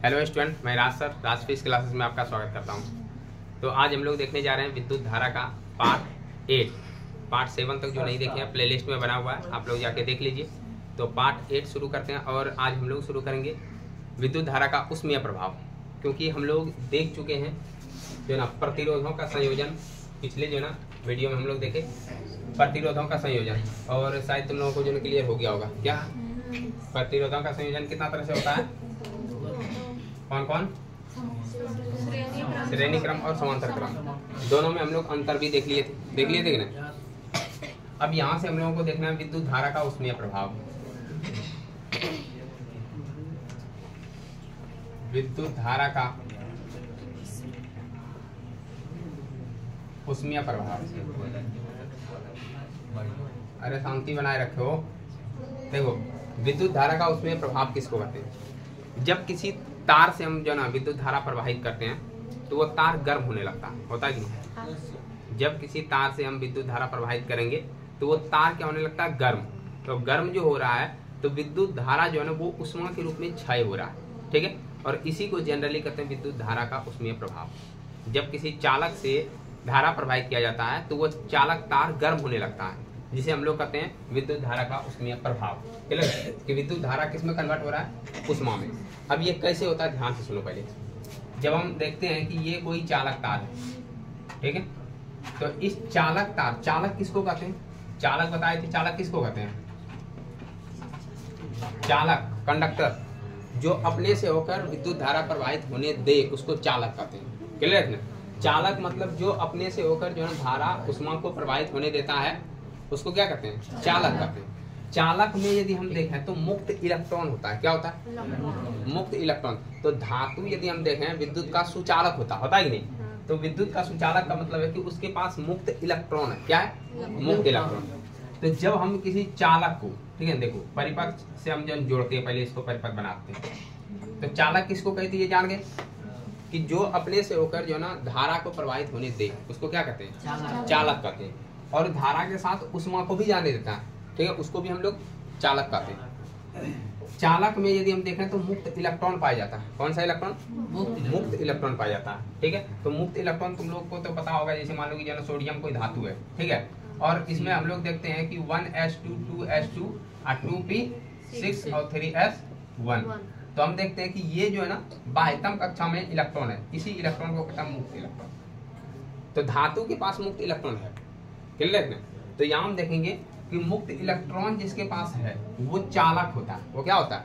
Hello student, मैं राज sir राज physics classes में आपका स्वागत करता हूं। तो आज हम लोग देखने जा रहे हैं विद्युत धारा का पार्ट 8। पार्ट 7 तक जो नहीं देखे हैं प्लेलिस्ट में बना हुआ है, आप लोग जाके देख लीजिए। तो पार्ट 8 शुरू करते हैं और आज हम लोग शुरू करेंगे विद्युत धारा का ऊष्मीय प्रभाव। क्योंकि हम लोग देख चुके हैं जो ना प्रतिरोधों का संयोजन, पिछले जो ना वीडियो में हम लोग देखे प्रतिरोधों का संयोजन, और शायद तुम लोगों को जो क्लियर हो गया होगा क्या प्रतिरोधों का संयोजन कितना तरह से होता है, कौन कौन, श्रेणी क्रम और समांतर क्रम। दोनों में हम लोग अंतर भी देख लिए थे कि नहीं। अब यहाँ से हम लोगों को देखना है विद्युत धारा का ऊष्मीय प्रभाव। विद्युत धारा का ऊष्मीय प्रभाव। अरे शांति बनाए रखो। देखो, विद्युत धारा का ऊष्मीय प्रभाव किसको कहते हैं? जब किसी तार से हम जो ना विद्युत धारा प्रवाहित करते हैं तो वो तार गर्म होने लगता है, होता है कि नहीं? जब किसी तार से हम विद्युत धारा प्रवाहित करेंगे तो वो तार क्या होने लगता है, गर्म। तो गर्म जो हो रहा है तो विद्युत धारा जो है ना वो ऊष्मा के रूप में क्षय हो रहा है, ठीक है। और इसी को जनरली कहते हैं विद्युत धारा का ऊष्मीय प्रभाव। जब किसी चालक से धारा प्रवाहित किया जाता है तो वो चालक तार गर्म होने लगता है, जिसे हम लोग कहते हैं विद्युत धारा का ऊष्मीय प्रभाव। कि विद्युत धारा किस में कन्वर्ट हो रहा है, ऊष्मा में। अब ये कैसे होता है, ध्यान से सुनो पहले। जब हम देखते हैं कि ये कोई चालक तार है, ठीक है, तो इस चालक तार, चालक किसको कहते हैं? चालक बताए थे, चालक किसको कहते हैं? चालक, कंडक्टर जो अपने से होकर विद्युत धारा प्रवाहित होने दे उसको चालक कहते हैं। क्लियर है? चालक मतलब जो अपने से होकर जो है धारा ऊष्मा को प्रवाहित होने देता है उसको क्या कहते हैं? चालक कहते हैं। चालक में यदि हम देखें तो मुक्त इलेक्ट्रॉन होता है। क्या होता है? मुक्त इलेक्ट्रॉन। तो धातु यदि हम देखें विद्युत का सुचालक होता है कि नहीं? तो विद्युत का सुचालक का मतलब है कि उसके पास मुक्त इलेक्ट्रॉन है। क्या है? मुक्त इलेक्ट्रॉन। तो जब हम किसी चालक को, ठीक है, देखो परिपथ से हम जब जोड़ते हैं, पहले इसको परिपथ बनाते हैं, तो चालक किसको कहते हैं ये जान गए कि जो अपने से होकर जो ना धारा को प्रवाहित होने दे उसको क्या कहते हैं? चालक कहते हैं। और धारा के साथ ऊष्मा को भी जाने देता है, ठीक है, उसको भी हम लोग चालक कहते हैं। चालक में यदि हम देखें तो मुक्त इलेक्ट्रॉन पाया जाता है। कौन सा इलेक्ट्रॉन? मुक्त इलेक्ट्रॉन पाया जाता है, ठीक है। तो मुक्त इलेक्ट्रॉन तुम लोग को तो पता होगा, जैसे मान लो कि जो सोडियम कोई धातु है, ठीक है, और इसमें हम लोग देखते हैं कि 1s2 2s2 और 2p6 और 3s1। तो हम देखते हैं कि ये जो है ना बाह्यतम कक्षा में इलेक्ट्रॉन है, इसी इलेक्ट्रॉन को कहते हैं मुक्त इलेक्ट्रॉन। तो धातु के पास मुक्त इलेक्ट्रॉन है, क्लियर है? तो यहाँ हम देखेंगे कि मुक्त इलेक्ट्रॉन जिसके पास है वो चालक होता है। वो क्या होता है?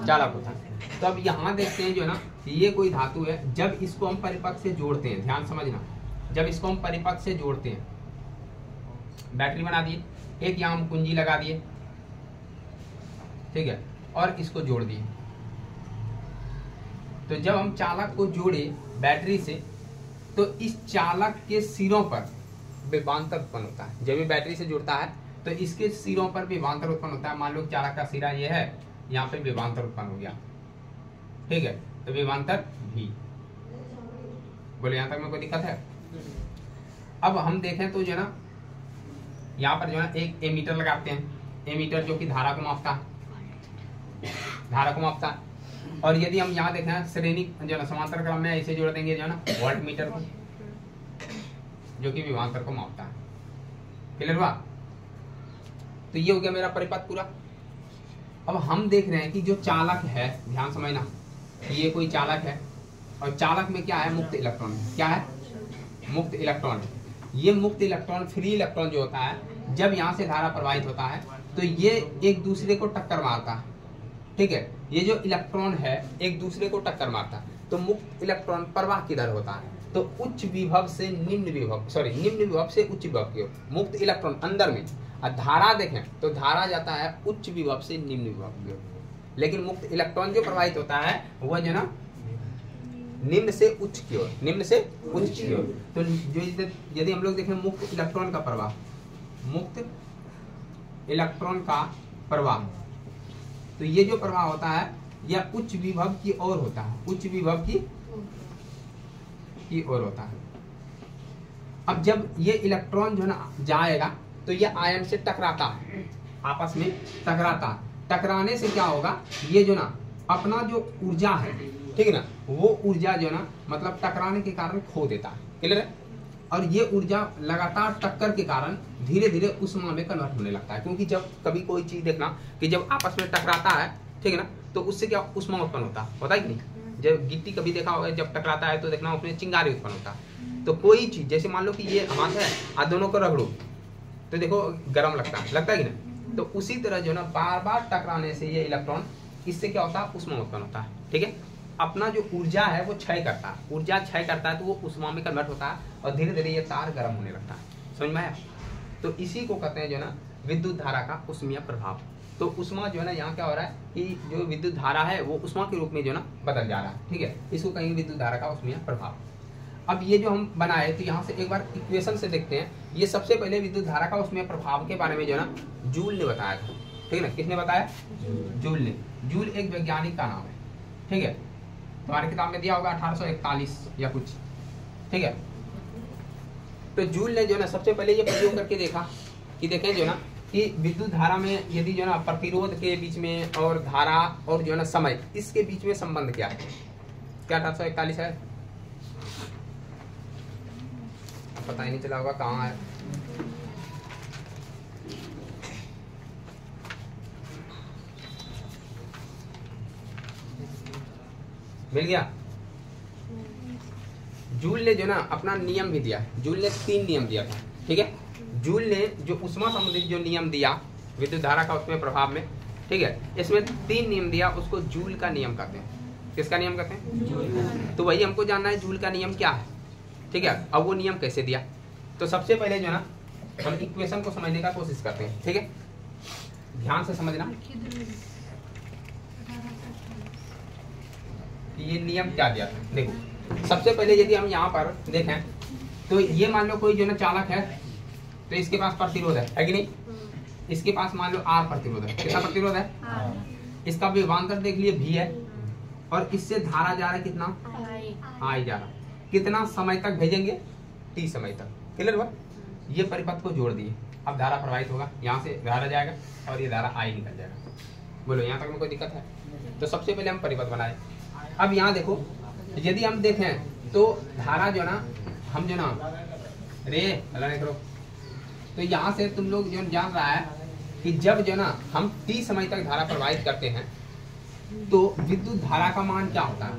चालक होता है। तो अब यहाँ देखते हैं जो है ना ये कोई धातु है, जब इसको हम परिपथ से जोड़ते हैं, ध्यान समझना, जब इसको हम परिपथ से जोड़ते हैं, बैटरी बना दिए, एक यहाँ हम कुंजी लगा दिए, ठीक है, और इसको जोड़ दिए। तो जब हम चालक को जोड़े बैटरी से तो इस चालक के सिरों पर विभवांतर उत्पन्न होता है। जब ये बैटरी से जुड़ता है तो इसके सिरों पर विभवांतर उत्पन्न होता है। मान लो चालक का सिरा ये है, यहाँ पे विभवांतर उत्पन्न हो गया, ठीक है, तो विभवांतर भी। बोले यहाँ तक में कोई दिक्कत है? अब हम देखें तो जो ना यहाँ पर जो है एक एमीटर लगाते हैं, एमीटर जो कि धारा को मापता है, धारा को मापता है। और यदि हम यहाँ देखें श्रेणी जो ना समांतर क्रम में ऐसे जोड़ देंगे जो है ना वोल्ट मीटर को, जो कि विभवांतर को मापता है। क्लियर हुआ? तो ये हो गया मेरा परिपथ पूरा। अब हम देख रहे हैं कि जो चालक है, ध्यान समझना, ये कोई चालक है और चालक में क्या है? मुक्त इलेक्ट्रॉन है। क्या है? मुक्त इलेक्ट्रॉन है। ये मुक्त इलेक्ट्रॉन, फ्री इलेक्ट्रॉन जो होता है, जब यहाँ से धारा प्रवाहित होता है तो ये एक दूसरे को टक्कर मारता है, ठीक है। ये जो इलेक्ट्रॉन है एक दूसरे को टक्कर मारता है। तो मुक्त इलेक्ट्रॉन प्रवाह किधर होता है? तो उच्च विभव से निम्न विभव, निम्न विभव से उच्च विभव की ओर मुक्त इलेक्ट्रॉन अंदर में। और धारा देखें तो धारा जाता है उच्च विभव से निम्न विभव की ओर, लेकिन मुक्त इलेक्ट्रॉन जो प्रवाहित होता है वह जो ना निम्न से उच्च की ओर, निम्न से उच्च की ओर। तो जो यदि हम लोग देखें मुक्त इलेक्ट्रॉन का प्रवाह, मुक्त इलेक्ट्रॉन का प्रवाह, तो ये जो प्रवाह होता है यह उच्च विभव की ओर होता है, उच्च विभव की ओर होता है। अब जब ये इलेक्ट्रॉन जो ना जाएगा तो ये आयन से टकराता है, आपस में टकराता है। टकराने से क्या होगा, ये जो ना अपना जो ऊर्जा है, ठीक है ना, वो ऊर्जा जो है ना मतलब टकराने के कारण खो देता है। क्लियर है? और ये ऊर्जा लगातार टक्कर के कारण धीरे धीरे उष्मा में कन्वर्ट होने लगता है, क्योंकि जब कभी कोई चीज देखना कि जब आपस में टकराता है, ठीक है ना, तो उससे क्या उष्मा उत्पन्न होता है कि नहीं? जब गिट्टी कभी देखा होगा जब टकराता है तो देखना उसमें चिंगारी उत्पन्न होता है। तो कोई चीज जैसे मान लो कि ये हाथ है और दोनों को रगड़ो तो देखो गर्म लगता है कि नहीं? तो उसी तरह जो है ना बार बार टकराने से ये इलेक्ट्रॉन, इससे क्या होता है, उष्मा उत्पन्न होता है। ठीक है, अपना जो ऊर्जा है वो क्षय करता है, ऊर्जा क्षय करता है तो वो उष्मा में कन्वर्ट होता है और धीरे धीरे ये तार गर्म होने लगता है। समझ में आया? तो इसी को कहते हैं जो है ना विद्युत धारा का उष्मीय प्रभाव। तो उष्मा जो है ना यहाँ क्या हो रहा है कि जो विद्युत धारा है वो उष्मा के रूप में जो है ना बदल जा रहा है। ठीक है, इसको कहेंगे विद्युत धारा का उष्मीय प्रभाव। अब ये जो हम बनाए तो यहाँ से एक बार इक्वेशन से देखते हैं। ये सबसे पहले विद्युत धारा का उष्मीय प्रभाव के बारे में जो है ना जूल ने बताया था। ठीक है ना, किसने बताया? जूल ने। जूल एक वैज्ञानिक का नाम है। ठीक है, तुम्हारी किताब में दिया होगा 1841 या कुछ। ठीक है, तो जूल ने जो है ना सबसे पहले ये प्रयोग करके देखा कि देखें जो है ना कि विद्युत धारा में यदि जो है ना प्रतिरोध के बीच में और धारा और जो है ना समय, इसके बीच में संबंध क्या है? क्या 1841 है? पता ही नहीं चला होगा कहाँ है। मिल गया? जूल ने जो ना अपना नियम भी दिया। जूल ने 3 नियम दिया था। ठीक है, जूल ने जो उष्मा संबंधित जो नियम दिया विद्युत धारा का उसमें प्रभाव में, ठीक है, इसमें 3 नियम दिया, उसको जूल का नियम कहते हैं। किसका नियम कहते हैं? तो वही हमको जानना है जूल का नियम क्या है। ठीक है, अब वो नियम कैसे दिया? तो सबसे पहले जो है ना हम इक्वेशन को समझने का कोशिश करते हैं। ठीक है, ध्यान से समझना ये नियम क्या दिया था। देखो सबसे पहले यदि हम यहाँ पर देखें तो ये मान लो कोई जो ना चालक है तो इसके पास प्रतिरोध है कि नहीं? इसके पास मान लो R प्रतिरोध है। कितना प्रतिरोध है? इसका विभवांतर देख लिए V है और इससे धारा जा रहा है कितना? I जा रहा। कितना समय तक भेजेंगे? T समय तक। क्लियर हुआ? ये परिपथ को जोड़ दिए, अब धारा प्रवाहित होगा, यहाँ से धारा जाएगा और ये धारा I निकल जाएगा। बोलो यहाँ तक में कोई दिक्कत है? तो सबसे पहले हम परिपथ बनाए। अब यहाँ देखो यदि हम देखें तो धारा जो ना हम जो ना रे अल्लाह ने करो, तो यहाँ से तुम लोग जो जान रहा है कि जब जो ना हम T समय तक धारा प्रवाहित करते हैं तो विद्युत धारा का मान क्या होता है?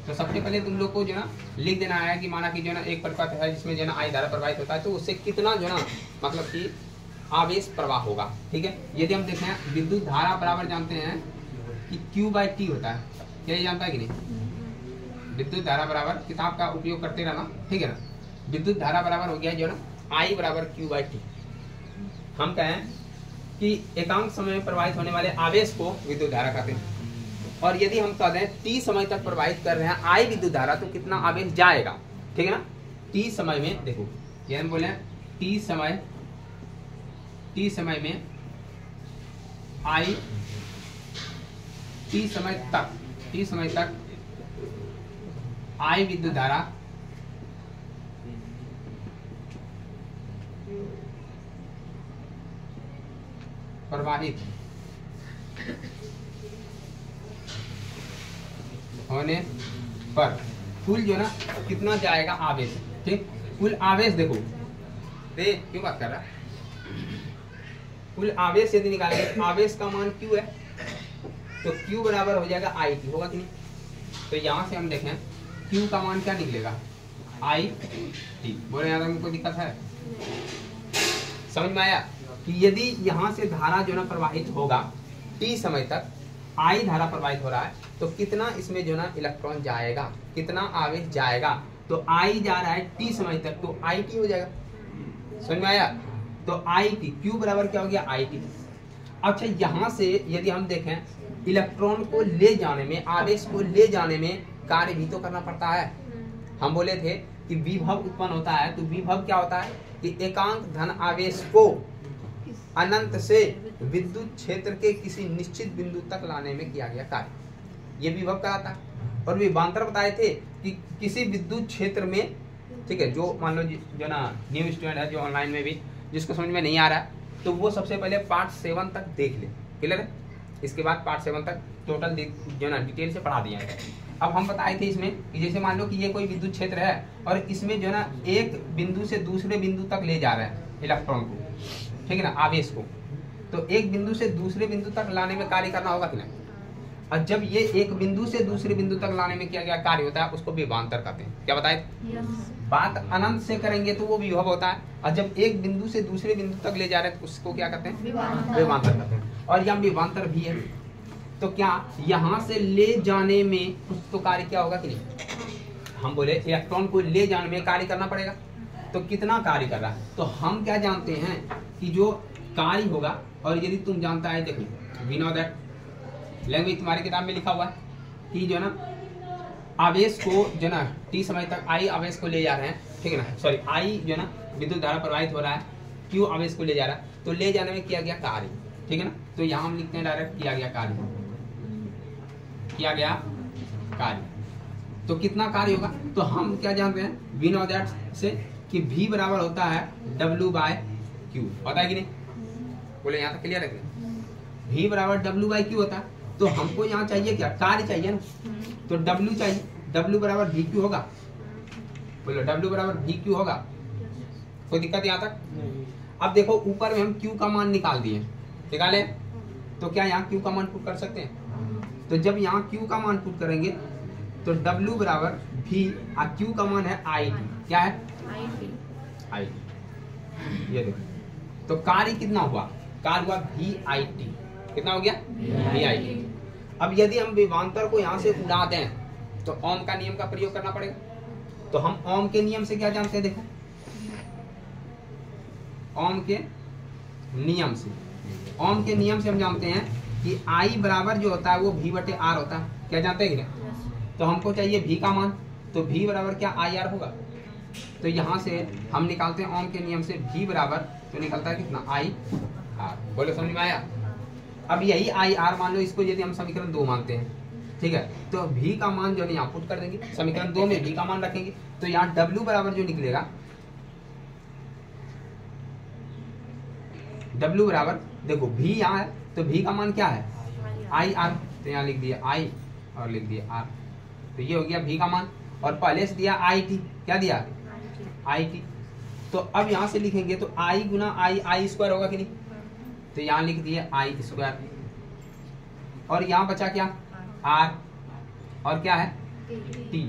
तो सबसे पहले तुम लोग को जो ना लिख देना है कि माना कि जो ना एक परिपथ है जिसमें जो ना I धारा प्रवाहित होता है तो उससे कितना जो ना मतलब कि आवेश प्रवाह होगा। ठीक है, यदि हम देखें विद्युत धारा बराबर जानते हैं कि Q/T होता है। क्या ये जानता है कि नहीं? विद्युत धारा बराबर, किताब का उपयोग करते रहना। ठीक है ना, विद्युत धारा बराबर हो गया जो ना I बराबर Q/T। हम कहें कि एकांक समय में प्रवाहित होने वाले आवेश को विद्युत धारा कहते हैं। और यदि हम कह दें T समय तक प्रवाहित कर रहे हैं I विद्युत धारा तो कितना आवेश जाएगा? ठीक है ना, T समय में देखो ये हम बोले T समय में I T समय तक I विद्युत धारा प्रवाहित होने पर कुल जो ना कितना जाएगा आवेश। ठीक, कुल आवेश देखो दे क्यों बात कर रहा है? कुल आवेश यदि निकालेंगे, आवेश का मान Q है तो Q बराबर हो जाएगा IT, होगा कि नहीं? तो यहाँ से हम देखें Q का मान क्या निकलेगा? IT। बोले यहाँ तक कोई दिक्कत है? समझ में आया कि यदि यहाँ से धारा जो ना प्रवाहित होगा T समय तक, I धारा प्रवाहित हो रहा है तो कितना इसमें जो ना इलेक्ट्रॉन जाएगा, कितना आवेश जाएगा? तो I जा रहा है T समय तक तो IT हो जाएगा। समझ में आया? तो IT Q बराबर क्या हो गया? IT। अच्छा यहाँ से यदि हम देखें इलेक्ट्रॉन को ले जाने में, आवेश को ले जाने में कार्य भी तो करना पड़ता है। हम बोले थे कि विभव उत्पन्न होता है, तो विभव क्या होता है कि एकांक धन आवेश को अनंत से विद्युत क्षेत्र के किसी निश्चित बिंदु तक लाने में किया गया कार्य, ये विभव कहलाता है। और विभवांतर बताए थे कि किसी विद्युत क्षेत्र में, ठीक है, जो मान लो जो ना न्यू स्टूडेंट है जो ऑनलाइन में भी जिसको समझ में नहीं आ रहा है तो वो सबसे पहले पार्ट 7 तक देख ले। क्लियर है? इसके बाद पार्ट 7 तक टोटल जो ना डिटेल से पढ़ा दिया है। अब हम बताए थे इसमें कि जैसे मान लो कि ये कोई विद्युत क्षेत्र है और इसमें जो है ना एक बिंदु से दूसरे बिंदु तक ले जा रहे हैं इलेक्ट्रॉन को, ठीक है ना, आवेश को। तो एक बिंदु से दूसरे बिंदु तक लाने में कार्य करना होगा कि नहीं। और जब ये एक बिंदु से दूसरे बिंदु तक लाने में किया गया कार्य होता है उसको विभवांतर कहते हैं। क्या बताए? बात अनंत से करेंगे तो वो विभव होता है, और जब एक बिंदु से दूसरे बिंदु तक ले जा रहे हैं तो उसको क्या कहते हैं? विभवांतर कहते हैं। और यहाँ विभवांतर भी है। तो क्या यहाँ से ले जाने में कुछ तो कार्य क्या होगा कि नहीं? हम बोले इलेक्ट्रॉन को ले जाने में कार्य करना पड़ेगा। तो कितना कार्य कर रहा है? तो हम क्या जानते हैं कि जो कार्य होगा, और यदि तुम जानता है, देखो वी नो दैट लैंग्वेज तुम्हारी किताब में लिखा हुआ है कि जो ना आवेश को जो ना टी समय तक आई आवेश को ले जा रहे हैं, ठीक है ना, सॉरी आई जो ना विद्युत धारा प्रवाहित हो रहा है, क्यू आवेश को ले जा रहा है, तो ले जाने में किया गया कार्य, ठीक है ना। तो यहाँ हम लिखते हैं डायरेक्ट किया गया कार्य, किया गया कार्य। तो कितना कार्य होगा? तो हम क्या जानते हैं वी नो दैट से कि V बराबर होता है W/Q, पता है कि नहीं? बोले यहाँ तक क्लियर है? V बराबर W/Q होता है। तो हमको यहाँ चाहिए क्या? कार्य चाहिए ना, तो W चाहिए, W बराबर VQ होगा। बोलो W बराबर VQ होगा। कोई दिक्कत यहाँ तक? अब देखो ऊपर में हम Q का मान निकाल दिए, निकाले, तो क्या यहाँ Q का मान पुट कर सकते हैं? तो जब यहाँ Q का मान पुट करेंगे तो W बराबर V और Q का मान है IT। क्या है? IT। ये देखो, तो कार्य कितना हुआ? कार्य हुआ VIT। कितना हो गया? VIT। अब यदि हम विभवांतर को यहाँ से उड़ा दें तो ओम का नियम का प्रयोग करना पड़ेगा। तो हम ओम के नियम से क्या जानते हैं? देखो ओम के नियम से, ओम के नियम से हम जानते हैं कि I बराबर जो होता है वो V/R होता है। क्या जानते हैं कि नहीं? तो हमको चाहिए V का मान, तो V बराबर क्या IR होगा। तो यहाँ से हम निकालते हैं ओम के नियम से V बराबर, तो निकलता है कितना? IR। बोलो समझ में आया? अब यही IR मान लो, इसको यदि हम समीकरण 2 मानते हैं, ठीक है, तो V का मान जो है यहाँ पुट कर देंगे, समीकरण 2 में V का मान रखेंगे, तो यहाँ W बराबर जो निकलेगा, W बराबर देखो V यहाँ है तो V का मान क्या है? IR। तो यहाँ लिख दिया I और लिख दिया R, तो ये हो गया V का मान। और पहले से दिया IT, क्या दिया? IT। तो अब यहाँ से लिखेंगे तो I गुना I स्क्वायर होगा कि नहीं? तो यहाँ लिख दिया I स्क्वायर, और यहाँ बचा क्या? R, और क्या है? T।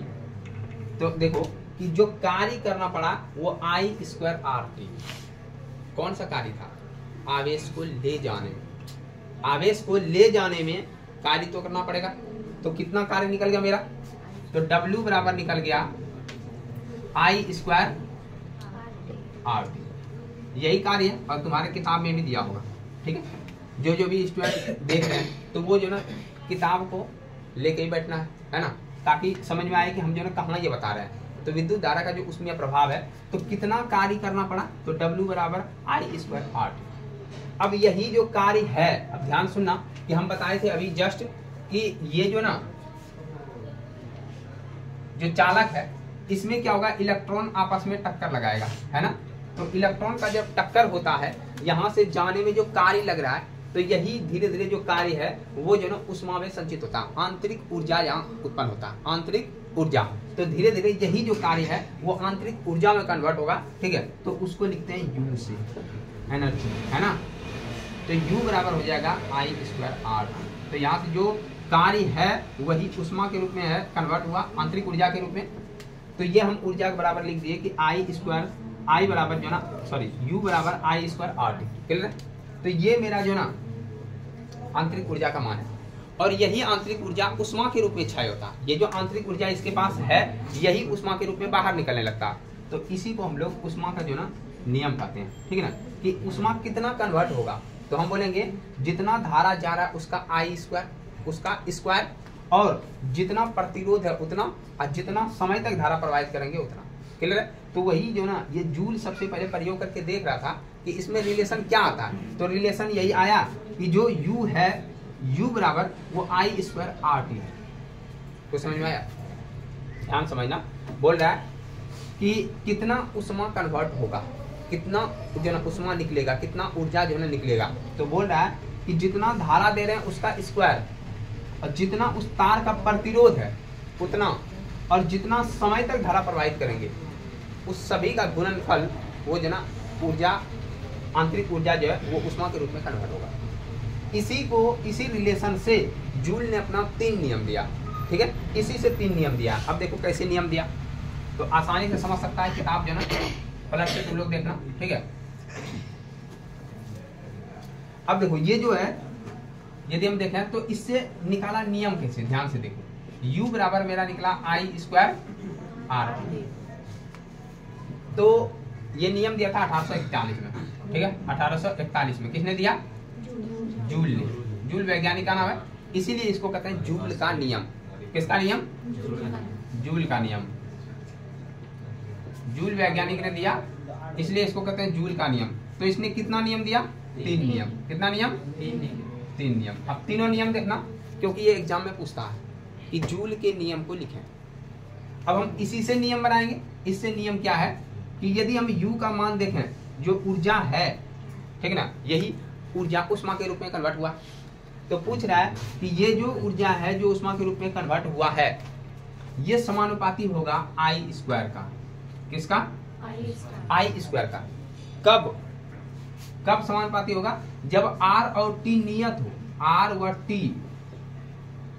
तो देखो कि जो कार्य करना पड़ा वो I स्क्वायर RT। कौन सा कार्य था? आवेश को ले जाने में। आवेश को ले जाने में कार्य तो करना पड़ेगा। तो कितना कार्य निकल गया मेरा? तो W बराबर निकल गया I स्क्वायर RT। यही कार्य है और तुम्हारे किताब में भी दिया होगा, ठीक है। जो भी स्टूडेंट देख रहे हैं तो वो जो ना किताब को लेके ही बैठना है ना, ताकि समझ में आए कि हम जो ना कहाँ ये बता रहे हैं। तो विद्युत धारा का जो उसमें प्रभाव है, तो कितना कार्य करना पड़ा? तो W बराबर I स्क्वायर RT। अब यही जो कार्य है, अब ध्यान सुनना कि हम बताए थे अभी जस्ट कि ये जो ना जो चालक है इसमें क्या होगा? इलेक्ट्रॉन आपस में टक्कर लगाएगा, है ना। तो इलेक्ट्रॉन का जब टक्कर होता है, यहाँ से जाने में जो कार्य लग रहा है, तो यही धीरे धीरे जो कार्य है वो जो ना उष्मा में संचित होता है, आंतरिक ऊर्जा यहाँ उत्पन्न होता है, आंतरिक ऊर्जा। तो धीरे धीरे यही जो कार्य है वो आंतरिक ऊर्जा में कन्वर्ट होगा, ठीक है। तो उसको लिखते हैं U से, एनर्जी, है ना। तो U बराबर हो जाएगा I स्क्वायर R। तो यहाँ से जो कार्य है वही उष्मा के रूप में है, कन्वर्ट हुआ आंतरिक ऊर्जा के रूप में। तो ये हम ऊर्जा के बराबर लिख दिए कि I बराबर जो ना, सॉरी, U बराबर I स्क्वायर RT। क्लियर है? तो ये मेरा जो ना आंतरिक ऊर्जा का मान है, और यही आंतरिक ऊर्जा उष्मा के रूप में क्षय होता है। ये जो आंतरिक ऊर्जा इसके पास है यही उष्मा के रूप में बाहर निकलने लगता है। तो इसी को हम लोग उष्मा का जो ना नियम कहते हैं, ठीक है ना, कि उष्मा कितना कन्वर्ट होगा। तो हम बोलेंगे जितना धारा जा रहा है उसका I स्क्वायर, उसका स्क्वायर, और जितना प्रतिरोध है उतना, और जितना समय तक धारा प्रवाहित करेंगे उतना। क्लियर है? तो वही जो ना ये जूल सबसे पहले प्रयोग करके देख रहा था कि इसमें रिलेशन क्या आता है। तो रिलेशन यही आया कि जो U है, U बराबर वो I स्क्वायर RT है। तो समझ में आया? ध्यान समझना। बोल रहा है कि कितना उष्मा कन्वर्ट होगा, कितना जो ना उष्मा निकलेगा, कितना ऊर्जा जो है निकलेगा। तो बोल रहा है कि जितना धारा दे रहे हैं उसका स्क्वायर, और जितना उस तार का प्रतिरोध है उतना, और जितना समय तक धारा प्रवाहित करेंगे उस सभी का गुणनफल वो जो ना ऊर्जा, आंतरिक ऊर्जा जो है वो ऊष्मा के रूप में कन्वर्ट होगा। इसी रिलेशन से जूल ने अपना 3 नियम दिया, ठीक है, इसी से 3 नियम दिया। अब देखो कैसे नियम दिया, तो आसानी से समझ सकता है किताब जो ना पलट के तुम लोग देखना, ठीक है। अब देखो ये जो है, यदि हम देखें तो इससे निकाला नियम कैसे, ध्यान से देखो। U बराबर मेरा निकला I² R, तो ये नियम दिया था 1841 में, ठीक है, 1841 में किसने दिया? जूल ने। जूल वैज्ञानिक का नाम है, इसीलिए इसको कहते हैं जूल का नियम। किसका नियम? जूल का नियम। जूल वैज्ञानिक ने दिया, इसलिए इसको कहते हैं जूल का नियम। तो इसने कितना नियम दिया? 3 नियम। कितना नियम? 3 नियम। अब तीनों नियम देखना, क्योंकि ये एग्जाम में पूछता है कि जूल के नियम को लिखें। अब हम इसी से नियम बनाएंगे। इससे नियम क्या है कि यदि हम U का मान देखें, जो ऊर्जा है, ठीक ना, यही ऊर्जा ऊष्मा के रूप में कन्वर्ट हुआ, तो पूछ रहा है कि ये जो ऊर्जा है जो ऊष्मा के रूप में कन्वर्ट हुआ है, ये समानुपाती होगा I² का। किसका? I² का। कब समानुपाती होगा? जब R और T नियत हो, R व T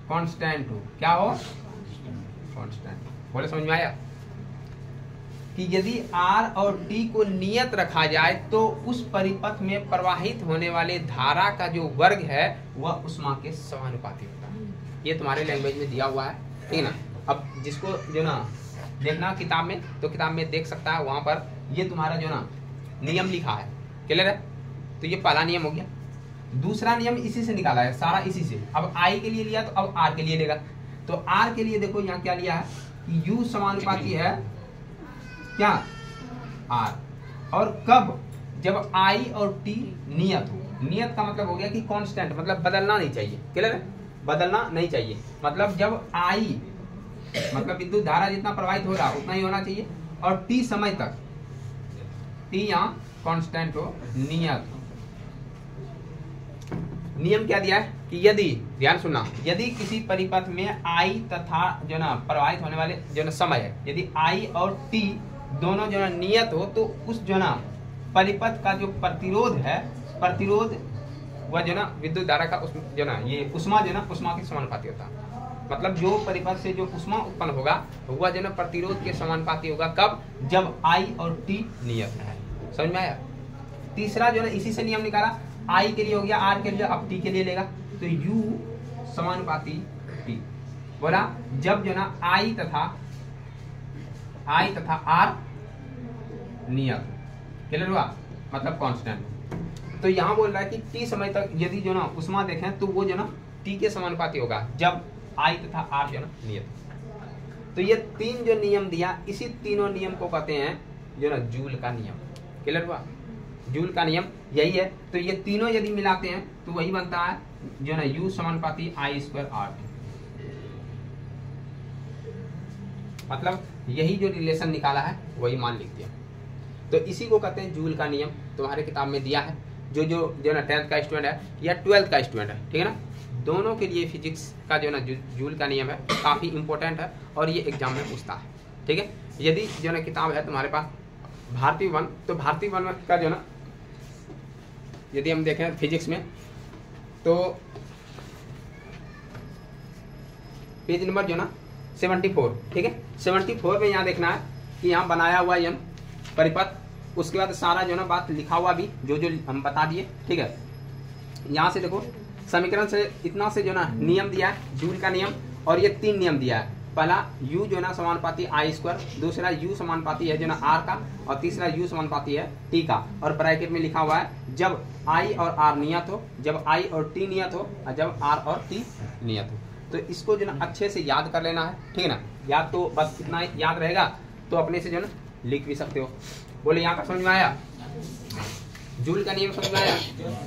कांस्टेंट हो। क्या हो? कांस्टेंट। बोले समझ में आया कि यदि R और T को नियत रखा जाए तो उस परिपथ में प्रवाहित होने वाले धारा का जो वर्ग है वह ऊष्मा के समानुपाती होता है। ये तुम्हारे लैंग्वेज में दिया हुआ है, ठीक है ना। अब जिसको जो ना देखना किताब में, तो किताब में देख सकता है, वहां पर ये तुम्हारा जो ना नियम लिखा है, क्लियर है। तो ये पहला नियम हो गया। दूसरा नियम इसी से निकाला है, सारा इसी से। अब I के लिए लिया तो अब R के लिए लेगा। तो R के लिए देखो यहाँ क्या लिया है कि U समानुपाती है क्या? R। और कब? जब I और T नियत हो। नियत का मतलब हो गया कि कांस्टेंट, मतलब बदलना नहीं चाहिए, क्लियर है, बदलना नहीं चाहिए। मतलब जब I, मतलब विद्युत धारा जितना प्रवाहित हो रहा उतना ही होना चाहिए, और T समय तक, T यहाँ कांस्टेंट हो, नियत। नियम क्या दिया है कि यदि, ध्यान सुनना, यदि किसी परिपथ में I तथा जो ना प्रवाहित होने वाले जो ना समय है, यदि I और T दोनों जो ना नियत हो, तो उस जो ना परिपथ का जो प्रतिरोध है, प्रतिरोध वह जो ना विद्युत धारा का जो ना ये ऊष्मा जो ना ऊष्मा के समानुपाती होता है। मतलब जो परिपथ से जो ऊष्मा उत्पन्न होगा वह जो ना प्रतिरोध के समानुपाती होगा। कब? जब I और T नियत है। समझ में आया? तीसरा जो ना इसी से नियम निकाला, I के लिए हो गया, R के लिए, अब T के लिए लेगा, तो U समानुपाती T। बोला जब जो ना I तथा R नियत, क्लियर हुआ, मतलब कांस्टेंट। तो यहाँ बोल रहा है कि T समय तक यदि जो ना ऊष्मा देखें तो वो जो ना T के समानुपाती होगा जब I तथा R जो ना नियत। तो ये 3 जो नियम दिया, इसी तीनों नियम को कहते हैं जो ना जूल का नियम। क्लियर हुआ? जूल का नियम यही है। तो ये तीनों यदि मिलाते हैं तो वही बनता है जो ना U समानुपाती I² R। मतलब यही जो रिलेशन निकाला है वही मान लिख दिया। तो इसी को कहते हैं जूल का नियम। तुम्हारे किताब में दिया है, जो ना 10th का स्टूडेंट है या 12th का स्टूडेंट है, ठीक है ना, दोनों के लिए फिजिक्स का जो ना जूल का नियम है काफ़ी इंपॉर्टेंट है और ये एग्जाम में पूछता है, ठीक है। यदि जो ना किताब है तुम्हारे पास भारती 1, तो भारती 1 का जो ना यदि हम देखें फिजिक्स में, तो पेज नंबर जो ना 74, ठीक है, 74 में यहाँ देखना है कि यहाँ बनाया हुआ यन परिपथ, उसके बाद सारा जो ना बात लिखा हुआ भी जो हम बता दिए, ठीक है। यहाँ से देखो समीकरण से इतना से जो ना नियम दिया है जूल का नियम, और ये 3 नियम दिया है। पहला U जो ना समानुपाती I², दूसरा U समानुपाती है जो ना R का, और तीसरा U समानुपाती है T का। और ब्रैकेट में लिखा हुआ है जब I और R नियत हो, जब I और T नियत हो, और जब R और T नियत हो। तो इसको जो ना अच्छे से याद कर लेना है, ठीक है ना। याद तो बस इतना याद रहेगा तो अपने से जो ना लिख भी सकते हो। बोले यहाँ का समझ में आया? जूल का नियम समझ में आया?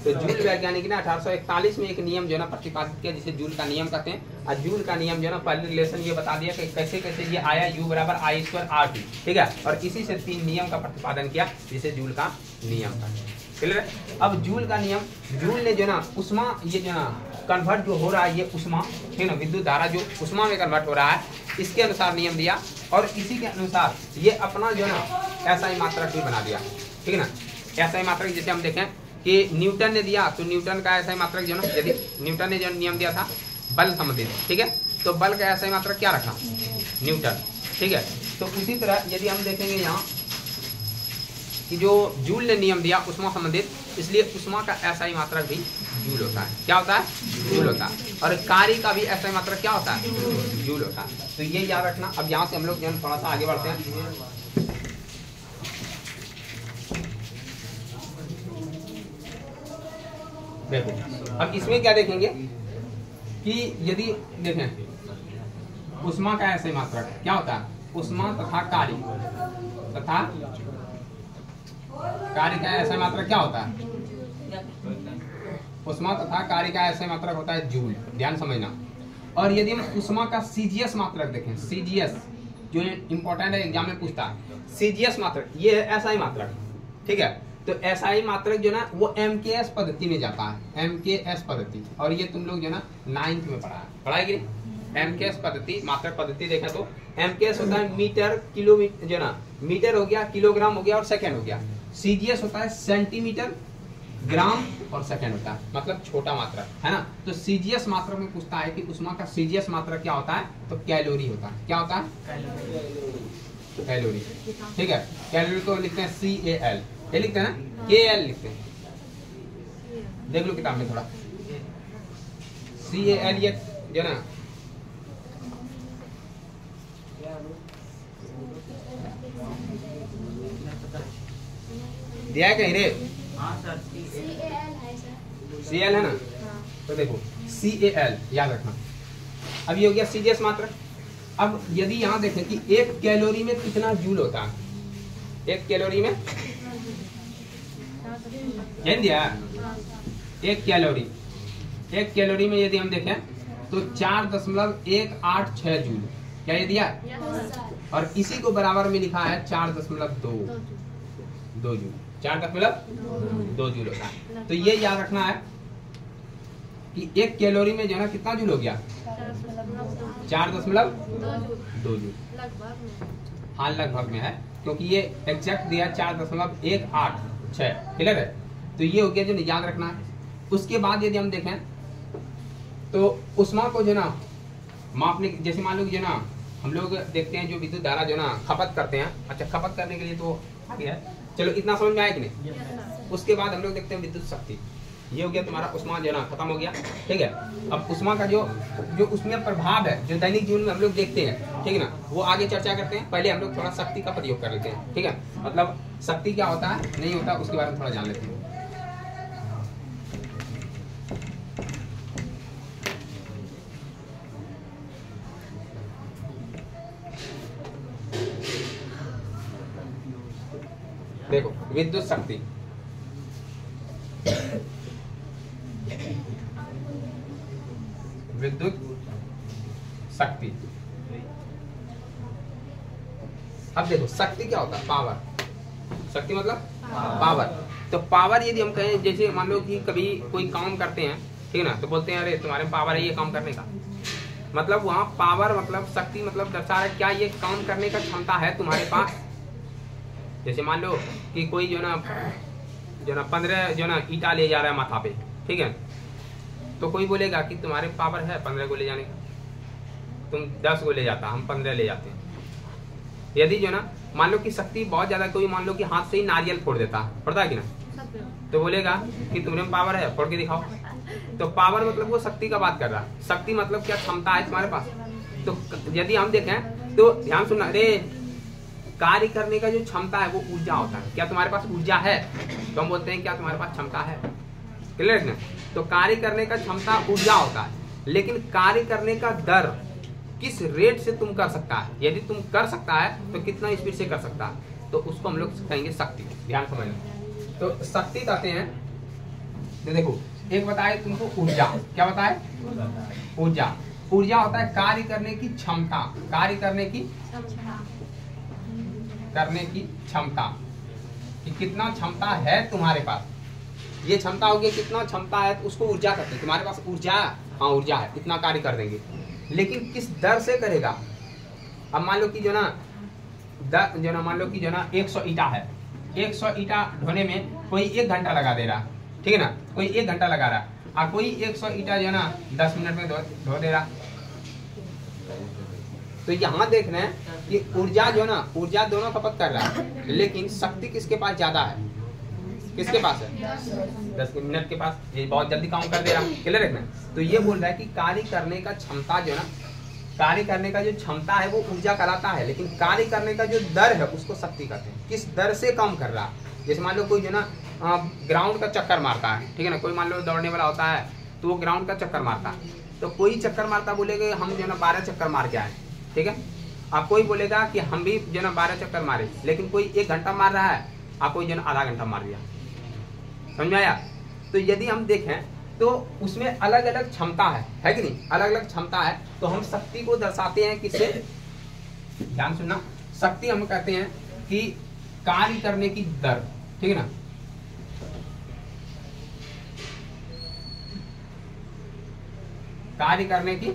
तो जूल वैज्ञानिक ने 1841 में एक नियम जो ना प्रतिपादित किया जिसे जूल का नियम कहते हैं। और जूल का नियम जो ना पहले रिलेशन ये बता दिया कि कैसे कैसे ये आया, U बराबर I² RT, ठीक है। और इसी से 3 नियम का प्रतिपादन किया जिसे जूल का नियम कहते हैं। क्लियर है? अब जूल का नियम, जूल ने जो ना उष्मा, ये जो ना कन्वर्ट जो हो रहा है ये उष्मा, ठीक है ना, विद्युत धारा जो उष्मा में कन्वर्ट हो रहा है, इसके अनुसार नियम दिया और इसी के अनुसार ये अपना जो ना ऐसा ही मात्रक भी बना दिया, ठीक है ना। ऐसा ही मात्रक जैसे हम देखें कि न्यूटन ने दिया, तो न्यूटन का ऐसा ही मात्रक जो ना, यदि न्यूटन ने जो नियम दिया था बल संबंधित, ठीक है, तो बल का ऐसा ही मात्रक क्या रखा, न्यूटन, ठीक है। तो उसी तरह यदि हम देखेंगे यहाँ कि जो जूल ने नियम दिया उष्मा संबंधित, इसलिए उष्मा का ऐसा ही मात्रक भी जूल होता है। क्या होता है? जूल होता है। और कार्य का भी ऐसा ही मात्रक क्या होता है? जूल होता है। तो ये याद रखना। अब यहाँ से हम लोग थोड़ा सा आगे बढ़ते हैं। देखो अब इसमें क्या देखेंगे कि यदि देखें उष्मा का ऐसे मात्रक क्या होता है, उष्मा तथा कार्य का ऐसा मात्रक क्या होता है, उष्मा तथा कार्य का ऐसा मात्रक होता है जूल, ध्यान समझना। और यदि हम उष्मा का सीजीएस मात्रक देखें, सीजीएस जो इंपॉर्टेंट है, एग्जाम में पूछता है, सीजीएस मात्रक ये है ऐसा ही मात्रक, ठीक है। तो ऐसा ही मात्रक जो ना वो एमकेएस पद्धति में जाता है, एमकेएस पद्धति, और ये तुम लोग जो ना 9th में पढ़ा है कि एमकेएस पद्धति, मात्रक पद्धति देखा तो एमकेएस होता है मीटर, किलोमीटर जो ना मीटर हो गया, किलोग्राम हो गया और सेकेंड हो गया। सीजीएस होता है सेंटीमीटर, ग्राम और सेकेंड होता है, मतलब छोटा मात्रक है ना। तो सीजीएस मात्रक में पूछता है कि उष्मा का सीजीएस मात्रक क्या होता है, तो कैलोरी होता है। क्या होता है? कैलोरी, ठीक है। कैलोरी को लिखते हैं CAL, ये लिखते हैं ना, KL लिखते हैं, देख लो किताब में थोड़ा, CAL ये जो ना दिया है कहीं रे? CAL है ना, तो देखो CAL याद रखना। अब ये हो गया सीजीएस मात्रक। अब यदि यहाँ देखें कि एक कैलोरी में कितना जूल होता है, एक कैलोरी में जान दिया, एक कैलोरी में यदि हम देखें तो 4.186 जूल, क्या ये दिया? और इसी को बराबर में लिखा है 4.2 जूल, 4.2 जूल होता है। तो ये याद रखना है कि एक कैलोरी में जो ना कितना जूल हो गया, 4.2 जूल। हाँ लगभग में है, क्योंकि ये एग्जैक्ट दिया 4.186, क्लियर है। तो ये हो गया जो याद रखना है। उसके बाद यदि हम देखें तो उष्मा को जो ना मापने, जैसे मान लो जो ना हम लोग देखते हैं जो विद्युत धारा जो ना खपत करते हैं, अच्छा खपत करने के लिए तो आ गया है, चलो इतना समझ में आया कि नहीं। उसके बाद हम लोग देखते हैं विद्युत शक्ति, ये हो गया तुम्हारा उष्मा जो ना खत्म हो गया, ठीक है। अब उष्मा का जो उसमें प्रभाव है जो दैनिक जीवन में हम लोग देखते हैं, ठीक है ना, वो आगे चर्चा करते हैं। पहले हम लोग थोड़ा शक्ति का प्रयोग कर लेते हैं, ठीक है, मतलब शक्ति क्या होता है नहीं होता उसके बारे में थोड़ा जान लेते हैं। देखो विद्युत शक्ति, विद्युत शक्ति। अब देखो शक्ति क्या होता है, पावर। शक्ति मतलब पावर। तो पावर यदि हम कहें, जैसे मान लो कि कभी कोई काम करते हैं, ठीक है ना, तो बोलते हैं अरे तुम्हारे पावर है ये काम करने का, मतलब वहाँ पावर मतलब शक्ति मतलब दर्शा रहा है क्या ये काम करने का क्षमता है तुम्हारे पास। जैसे मान लो कि कोई जो ना 15 जो ना ईटा ले जा रहा है माथा पे, ठीक है, तो कोई बोलेगा कि तुम्हारे पावर है 15 को ले जाने का, तुम 10 को ले जाता, हम 15 ले जाते हैं। यदि जो ना मान लो कि शक्ति बहुत ज्यादा, कोई मान लो कि हाथ से ही नारियल फोड़ देता, फोड़ता है कि ना, तो बोलेगा कि तुम्हारे पावर है, फोड़ के दिखाओ। तो पावर मतलब वो शक्ति का बात कर रहा है। शक्ति मतलब क्या क्षमता है तुम्हारे पास। तो यदि हम देखें तो ध्यान सुनना, अरे कार्य करने का जो क्षमता है वो ऊर्जा होता है। क्या तुम्हारे पास ऊर्जा है, तो हम बोलते हैं क्या तुम्हारे पास क्षमता है, क्लियर है। तो कार्य करने का क्षमता ऊर्जा होता है, लेकिन कार्य करने का दर किस रेट से तुम कर सकता है, यदि तुम कर सकता है तो कितना स्पीड से कर सकता है, तो उसको हम लोग कहेंगे शक्ति। ध्यान समझना। तो शक्ति कहते हैं, तो देखो एक बताए तुमको ऊर्जा, क्या बताए, ऊर्जा। ऊर्जा होता है कार्य करने की क्षमता, कार्य करने की क्षमता, कि कितना क्षमता है तुम्हारे पास, ये क्षमता हो गया, कितना क्षमता है तो उसको ऊर्जा कहते हैं। तुम्हारे पास ऊर्जा, हाँ ऊर्जा है, इतना कार्य कर देंगे, लेकिन किस दर से करेगा। अब मान लो कि जो ना मान लो कि जो ना 100 ईटा है, 100 ईटा ढोने में कोई 1 घंटा लगा दे रहा, ठीक है ना, कोई 1 घंटा लगा रहा, और कोई 100 ईटा जो ना 10 मिनट में धो दे रहा। तो यहाँ देख रहे हैं कि ऊर्जा जो ना, ऊर्जा दोनों खपत कर रहा है, लेकिन शक्ति किसके पास ज्यादा है, किसके पास है, 10 मिनट के पास, ये बहुत जल्दी काम कर दे रहा। क्लियर है ना। तो ये बोल रहा है कि कार्य करने का क्षमता जो ना, कार्य करने का जो क्षमता है वो ऊर्जा कहलाता है, लेकिन कार्य करने का जो दर है उसको शक्ति कहते हैं। किस दर से काम कर रहा है। जैसे मान लो कोई जो ना ग्राउंड का चक्कर मारता है, ठीक है ना, कोई मान लो दौड़ने वाला होता है तो वो ग्राउंड का चक्कर मारता है, तो कोई चक्कर मारता बोलेगा हम जो ना 12 चक्कर मार के आए, ठीक है। अब कोई बोलेगा कि हम भी जो ना 12 चक्कर मारे, लेकिन कोई 1 घंटा मार रहा है और कोई जो ना आधा घंटा मार दिया। समझ में आया। तो यदि हम देखें तो उसमें अलग अलग क्षमता है कि नहीं, अलग अलग क्षमता है। तो हम शक्ति को दर्शाते हैं किससे, ध्यान सुनना, शक्ति हम कहते हैं कि कार्य करने की दर, ठीक है ना, कार्य करने की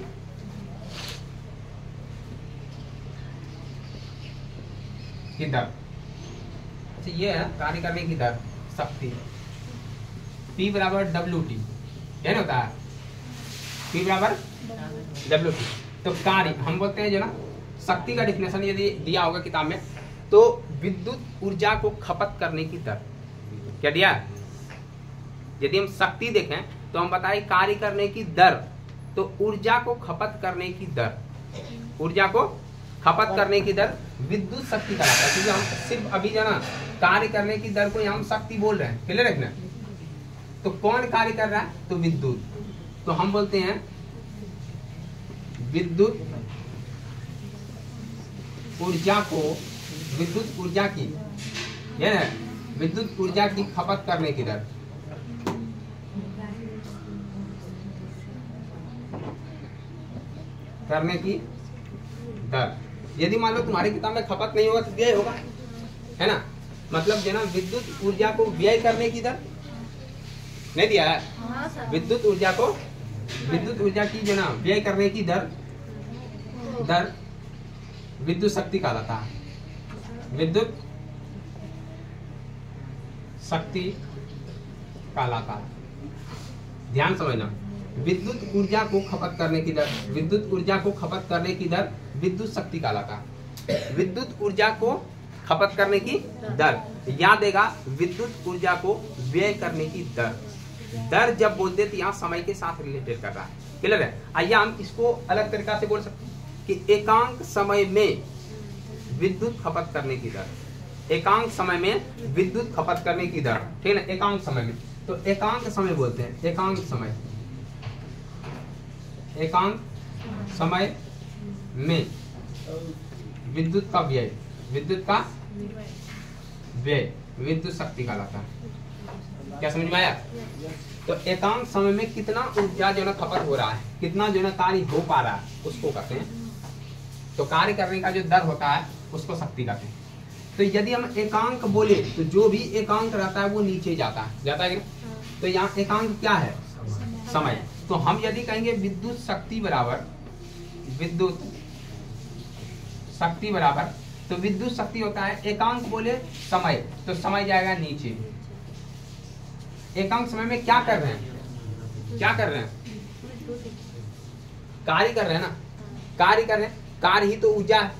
दर। अच्छा ये है कार्य करने की दर, शक्ति P बराबर WT, क्या होता है, P बराबर WT। तो कार्य हम बोलते हैं जो ना, शक्ति का डिफिनेशन यदि दिया होगा किताब में, तो विद्युत ऊर्जा को खपत करने की दर। क्या दिया है, यदि हम शक्ति देखें तो हम बताए कार्य करने की दर, तो ऊर्जा को खपत करने की दर, ऊर्जा को खपत करने की दर विद्युत शक्ति कहलाता है। क्योंकि हम सिर्फ अभी जो ना कार्य करने की दर को यहाँ हम शक्ति बोल रहे हैं, क्लियर रखना। तो कौन कार्य कर रहा है, तो विद्युत। तो हम बोलते हैं विद्युत ऊर्जा को, विद्युत ऊर्जा की, यह है विद्युत ऊर्जा की खपत करने की दर, करने की दर। यदि मान लो तुम्हारी किताब में खपत नहीं होगा तो व्यय होगा, है ना, मतलब जो ना विद्युत ऊर्जा को व्यय करने की दर नहीं दिया है। विद्युत ऊर्जा को, विद्युत ऊर्जा की जो ना व्यय करने की दर, दर विद्युत शक्ति कहलाता है, विद्युत शक्ति कहलाता है। ध्यान समझना, विद्युत ऊर्जा को खपत करने की दर, विद्युत ऊर्जा को खपत करने की दर विद्युत शक्ति कहलाता है। विद्युत ऊर्जा को खपत करने की दर, याद देगा विद्युत ऊर्जा को व्यय करने की दर। दर जब बोलते तो यहाँ समय के साथ रिलेटेड कर रहा है, क्लियर है। आइए हम इसको अलग तरीका से बोल सकते हैं कि एकांक समय में विद्युत खपत करने की दर, एकांक समय में विद्युत खपत करने की दर, ठीक है ना, एकांक समय में। तो एकांक समय बोलते हैं, एकांक समय, एकांक समय में विद्युत का व्यय, विद्युत का व्यय विद्युत शक्ति कहलाता है। क्या समझ में आया। तो एकांक समय में कितना ऊर्जा जो ना खपत हो रहा है, कितना जो ना कार्य हो पा रहा है, उसको कहते हैं। तो कार्य करने का जो दर होता है उसको शक्ति कहते हैं। तो यदि हम एकांक बोले तो जो भी एकांक रहता है वो नीचे जाता है, जाता है क्या। तो यहाँ एकांक क्या है, समय। तो हम यदि कहेंगे विद्युत शक्ति बराबर, विद्युत शक्ति बराबर, तो विद्युत शक्ति होता है एकांक बोले समय, तो समय जाएगा नीचे। एकांक समय में क्या कर रहे हैं, क्या कर रहे हैं, कार्य कर रहे हैं ना, कार्य कर रहे हैं, कार्य ही तो ऊर्जा है,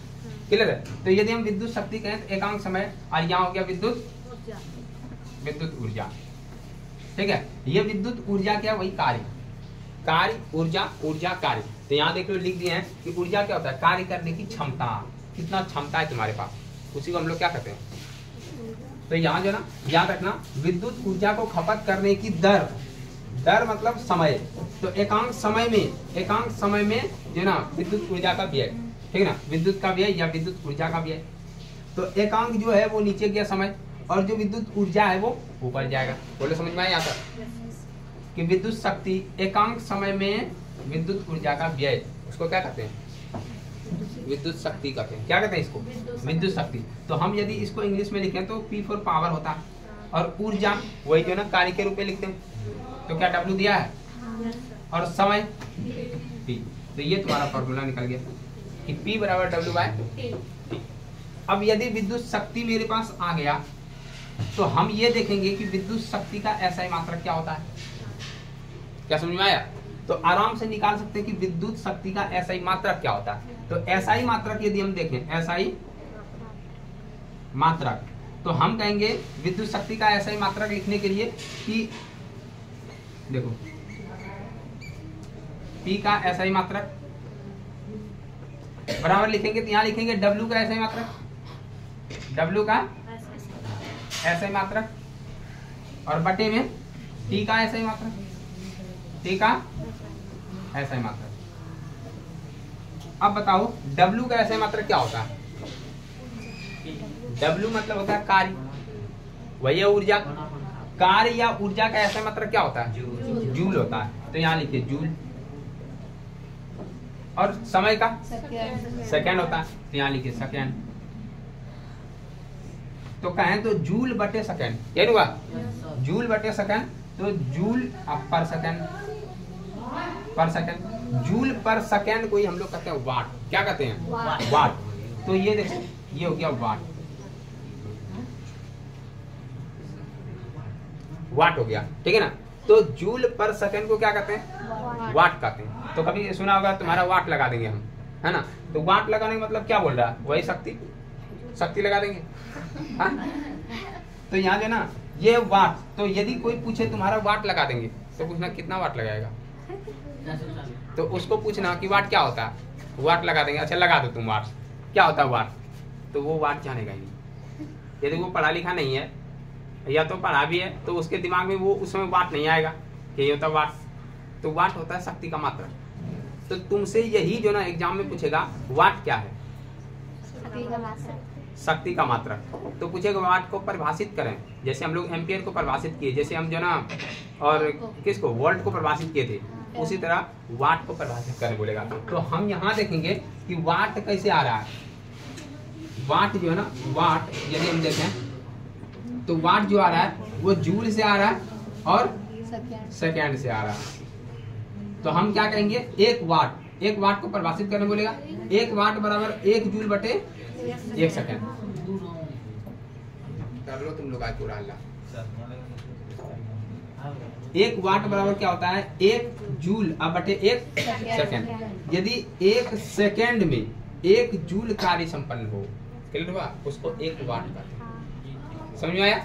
क्लियर है। तो यदि हम विद्युत शक्ति कहें तो एकांक समय, और यहाँ हो गया विद्युत, विद्युत ऊर्जा, ठीक है। ये विद्युत ऊर्जा क्या, वही कार्य, कार्य ऊर्जा, ऊर्जा कार्य। तो यहाँ देख लो लिख दिए हैं कि ऊर्जा क्या होता है, कार्य करने की क्षमता, कितना क्षमता है तुम्हारे पास, उसी को हम लोग क्या कहते हैं। तो यहाँ जो ना याद रखना, विद्युत ऊर्जा को खपत करने की दर, दर मतलब समय। तो एकांक समय में, एकांक समय में जो ना विद्युत ऊर्जा का व्यय, ठीक है ना, विद्युत का व्यय या विद्युत ऊर्जा का व्यय। तो एकांक जो है वो नीचे गया समय, और जो विद्युत ऊर्जा है वो ऊपर जाएगा। बोलो समझ में आया यहाँ तक कि विद्युत शक्ति एकांक समय में विद्युत ऊर्जा का व्यय, उसको क्या कहते हैं, विद्युत शक्ति कहते हैं। क्या कहते हैं इसको, विद्युत शक्ति। तो हम यदि इसको इंग्लिश में लिखें तो P फॉर पावर होता है, और ऊर्जा वही जो ना कार्य के रूप में लिखते हैं। तो क्या W दिया है और समय P। तो ये तुम्हारा फॉर्मूला निकल गया कि P बराबर W/T। अब यदि विद्युत शक्ति मेरे पास आ गया तो हम ये देखेंगे कि विद्युत शक्ति का SI मात्रक क्या होता है। क्या समझ में आया? तो आराम से निकाल सकते हैं कि विद्युत शक्ति का SI मात्रक क्या होता है। तो SI मात्रक यदि हम देखें, SI मात्रक, तो हम कहेंगे विद्युत शक्ति का SI मात्रक लिखने के लिए कि देखो P का SI मात्रक बराबर लिखेंगे तो यहाँ लिखेंगे W का SI मात्रक, W का SI मात्रक और बटे में T का SI मात्रक, T का SI मात्रक। अब बताओ W का SI मात्रक क्या होता है? W मतलब होता है कार्य, वही है ऊर्जा। कार्य या ऊर्जा का SI मात्रक क्या होता है? जूल होता है। तो यहाँ लिखिए जूल। और समय का सेकेंड होता है, तो यहाँ लिखिए सेकेंड। तो कहें तो जूल बटे सेकेंड, ये हुआ जूल बटे सेकेंड। तो जूल पर सेकेंड, पर सेकेंड, जूल पर सेकेंड को ही हम लोग कहते हैं वाट। क्या कहते हैं? वाट। तो ये देखो ये हो गया वाट, वाट हो गया, ठीक है ना। तो जूल पर सेकेंड को क्या कहते हैं? वाट कहते हैं। तो कभी सुना होगा तुम्हारा वाट लगा देंगे हम, है ना। तो वाट लगाने का मतलब क्या बोल रहा है? वही शक्ति, शक्ति लगा देंगे। हाँ? तो यहाँ जो ना ये वाट, तो यदि कोई पूछे तुम्हारा वाट लगा देंगे तो पूछना कितना वाट लगाएगा। तो उसको पूछना कि वाट क्या होता है, वाट लगा देंगे। अच्छा लगा दो तुम वाट, क्या होता है वाट, तो वो वाट जानेगा ही नहीं। यदि वो पढ़ा लिखा नहीं है या तो पढ़ा भी है तो उसके दिमाग में वो उसमें वाट नहीं आएगा कि ये होता है वाट। तो वाट होता है शक्ति का मात्रक। तो तुमसे यही जो ना एग्जाम में पूछेगा वाट क्या है, शक्ति का मात्रक। तो पूछेगा वाट को परिभाषित करें, जैसे हम लोग एम्पियर को परिभाषित किए, जैसे हम जो ना और किसको वोल्ट को परिभाषित किए थे, उसी तरह वाट को परिभाषित करें बोलेगा। तो हम यहाँ देखेंगे कि वाट कैसे आ रहा है। वाट जो है ना, वाट यदि हम देखें तो वाट जो आ रहा है वो जूल से आ रहा है और सेकेंड से आ रहा है। तो हम क्या कहेंगे, एक वाट, एक वाट को परिभाषित करने बोलेगा, एक वाट बराबर 1 जूल बटे 1 सेकेंड। कर लो तुम लोग आज पूरा हल्ला। 1 वाट बराबर क्या होता है? 1 जूल अब बटे 1 सेकेंड। यदि 1 सेकेंड में 1 जूल कार्य संपन्न हो, क्लियर हुआ, उसको 1 वाट कहते हैं। समझ में आया?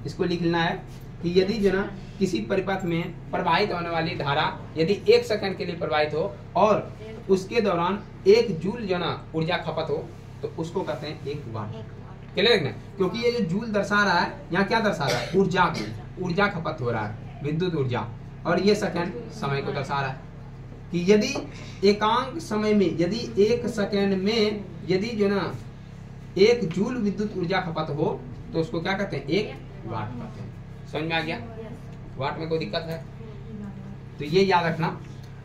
इसको लिखना है कि यदि जो ना किसी परिपथ में प्रवाहित होने वाली धारा यदि 1 सेकंड के लिए प्रवाहित हो और उसके दौरान 1 जूल जो ना ऊर्जा खपत हो तो उसको कहते हैं 1 वाट। क्लियर है? क्योंकि ये जो जूल दर्शा रहा है, यहाँ क्या दर्शा रहा है? ऊर्जा को, ऊर्जा खपत हो रहा है, विद्युत ऊर्जा। और ये सेकंड समय को दर्शा रहा है कि यदि एकांक समय में यदि 1 सेकंड में यदि जो ना 1 जूल विद्युत ऊर्जा खपत हो तो उसको क्या कहते हैं? 1 वाट कहते हैं। समझ में आ गया? वाट में कोई दिक्कत है तो ये याद रखना।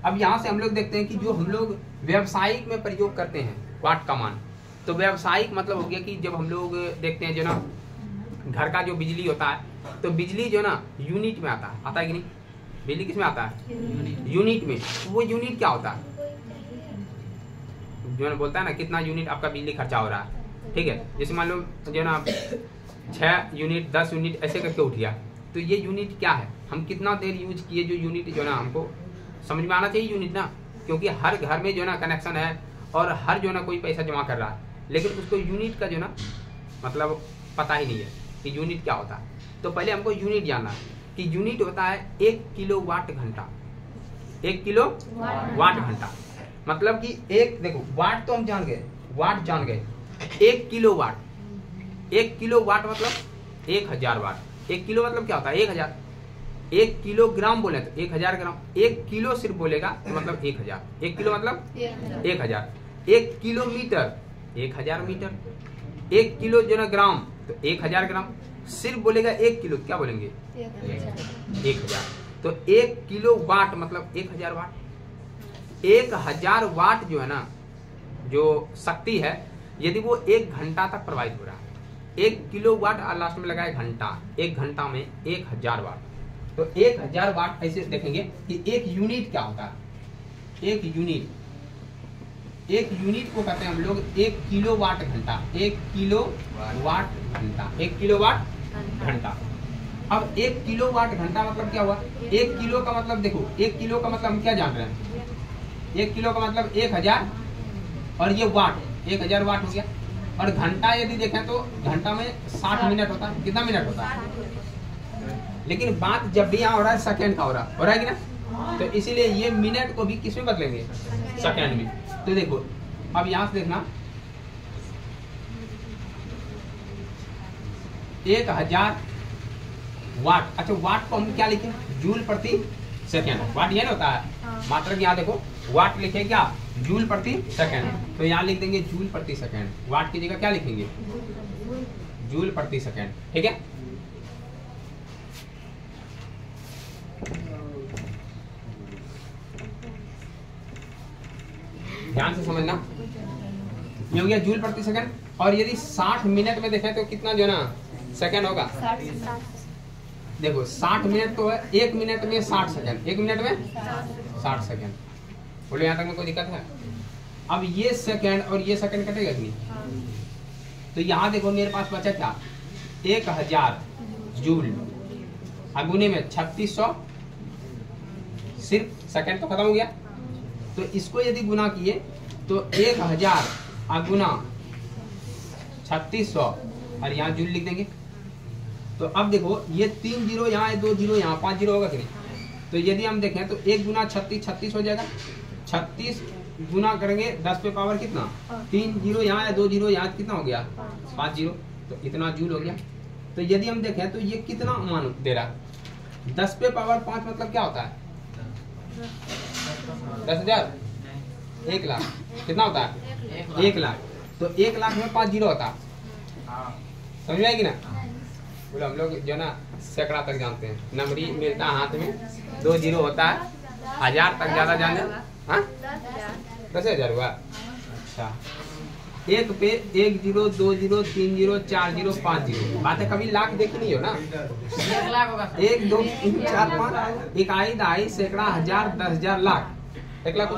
अब यहाँ से हम लोग देखते हैं कि जो हम लोग व्यवसायिक में प्रयोग करते हैं वाट का मान, तो व्यवसायिक मतलब हो गया कि जब हम लोग देखते हैं जो ना घर का जो बिजली होता है, तो बिजली जो ना यूनिट में आता है कि नहीं? बिजली किस में आता है? यूनिट में। वो यूनिट क्या होता है? जो ना बोलता है ना कितना यूनिट आपका बिजली खर्चा हो रहा है, ठीक है। जैसे मान लो जो ना 6 यूनिट 10 यूनिट ऐसे करके उठ गया, तो ये यूनिट क्या है? हम कितना देर यूज किए, जो यूनिट जो ना हमको समझ में आना चाहिए यूनिट ना, क्योंकि हर घर में जो ना कनेक्शन है और हर जो ना कोई पैसा जमा कर रहा है, लेकिन उसको यूनिट का जो ना मतलब पता ही नहीं है कि यूनिट क्या होता है। तो पहले हमको यूनिट जानना है कि यूनिट होता है 1 किलोवाट घंटा। 1 किलोवाट घंटा मतलब कि एक, देखो वाट तो हम जान गए, वाट जान गए। 1 किलोवाट, 1 किलोवाट मतलब 1000 वाट। 1 किलो मतलब क्या होता है? 1000। 1 किलोग्राम बोले तो 1000 ग्राम। 1 किलो सिर्फ बोलेगा तो मतलब 1000। 1 किलो मतलब 1000। 1 किलोमीटर 1000 मीटर। 1 किलो जो ना ग्राम तो 1000 ग्राम। सिर्फ बोलेगा 1 किलो, क्या बोलेंगे? 1000। तो 1 किलो वाट मतलब 1000 वाट। 1000 वाट जो है ना, जो शक्ति है, यदि वो 1 घंटा तक प्रवाहित हो रहा है, 1 किलोवाट और लास्ट में लगा है घंटा, 1 घंटा में 1000 वाट। तो 1000 वाट ऐसे देखेंगे कि एक यूनिट क्या होता है। एक यूनिट को कहते हैं हम लोग 1 किलोवाट घंटा, 1 किलोवाट घंटा, 1 किलोवाट घंटा। अब 1 किलोवाट घंटा मतलब क्या हुआ, 1 किलो का मतलब देखो, 1 किलो का मतलब हम क्या जान रहे हैं, 1 किलो का मतलब 1000 और ये वाट 1000 वाट हो गया। और घंटा यदि देखें तो घंटा में 60 मिनट होता है। कितना मिनट होता है? लेकिन बात जब भी यहाँ हो रहा है सेकंड का हो रहा है कि ना, तो इसीलिए ये मिनट को भी किस में बदलेंगे, सेकंड में। तो देखो अब यहाँ से देखना 1000 वाट। अच्छा वाट को हम क्या लिखें, जूल प्रति सेकंड। वाट ये होता है मात्रक, यहाँ देखो वाट लिखे क्या, जूल प्रति सेकंड। तो यहाँ लिख देंगे जूल प्रति सेकंड, वाट की जगह क्या लिखेंगे, जूल प्रति सेकंड। ठीक है, ध्यान से समझना, ये हो गया जूल प्रति सेकंड। और यदि 60 मिनट में देखें तो कितना जो ना सेकंड होगा, देखो 60 मिनट तो है, 1 मिनट में 60 सेकंड, 1 मिनट में 60 सेकंड। बोले यहाँ तक में कोई दिक्कत है? अब ये सेकंड और ये सेकंड कटेगा कि नहीं, तो यहाँ देखो मेरे पास बचा क्या, 1000 जूल अगुने में 3600, सिर्फ सेकंड तो खत्म हो गया। तो इसको यदि गुना किए तो 1000 अगुना 3600 और यहाँ जूल लिख देंगे। तो अब देखो ये 3 जीरो यहाँ है, 2 जीरो यहाँ, 5 जीरो होगा कि नहीं। तो यदि हम देखें तो 1 गुना 36 36 हो जाएगा, 36 गुना करेंगे 10 पे पावर कितना, 3 जीरो यहाँ है, 2 जीरो यहाँ, कितना हो गया 5 जीरो, तो इतना जूल हो गया। तो यदि हम देखें तो ये कितना मान दे रहा है, 10 पे पावर 5 मतलब क्या होता है, 10,000, 1 लाख, कितना होता है 1 लाख। तो 1 लाख में 5 जीरो होता है, समझ में आएगी ना। बोलो हम लोग जो ना सैकड़ा तक जानते हैं, नंबरी मिलता है हाथ में, 2 जीरो होता है, 1000 तक ज्यादा जाने, हाँ 10,000 हुआ। अच्छा 1 पे 1 zero, 2 zero, 3 zero, 4 zero, 5 zero. बात है कभी लाख देखी नहीं हो ना, 1 2 3 4 5, इकाई दहाई सैकड़ा हजार 10,000 लाख, 1 लाख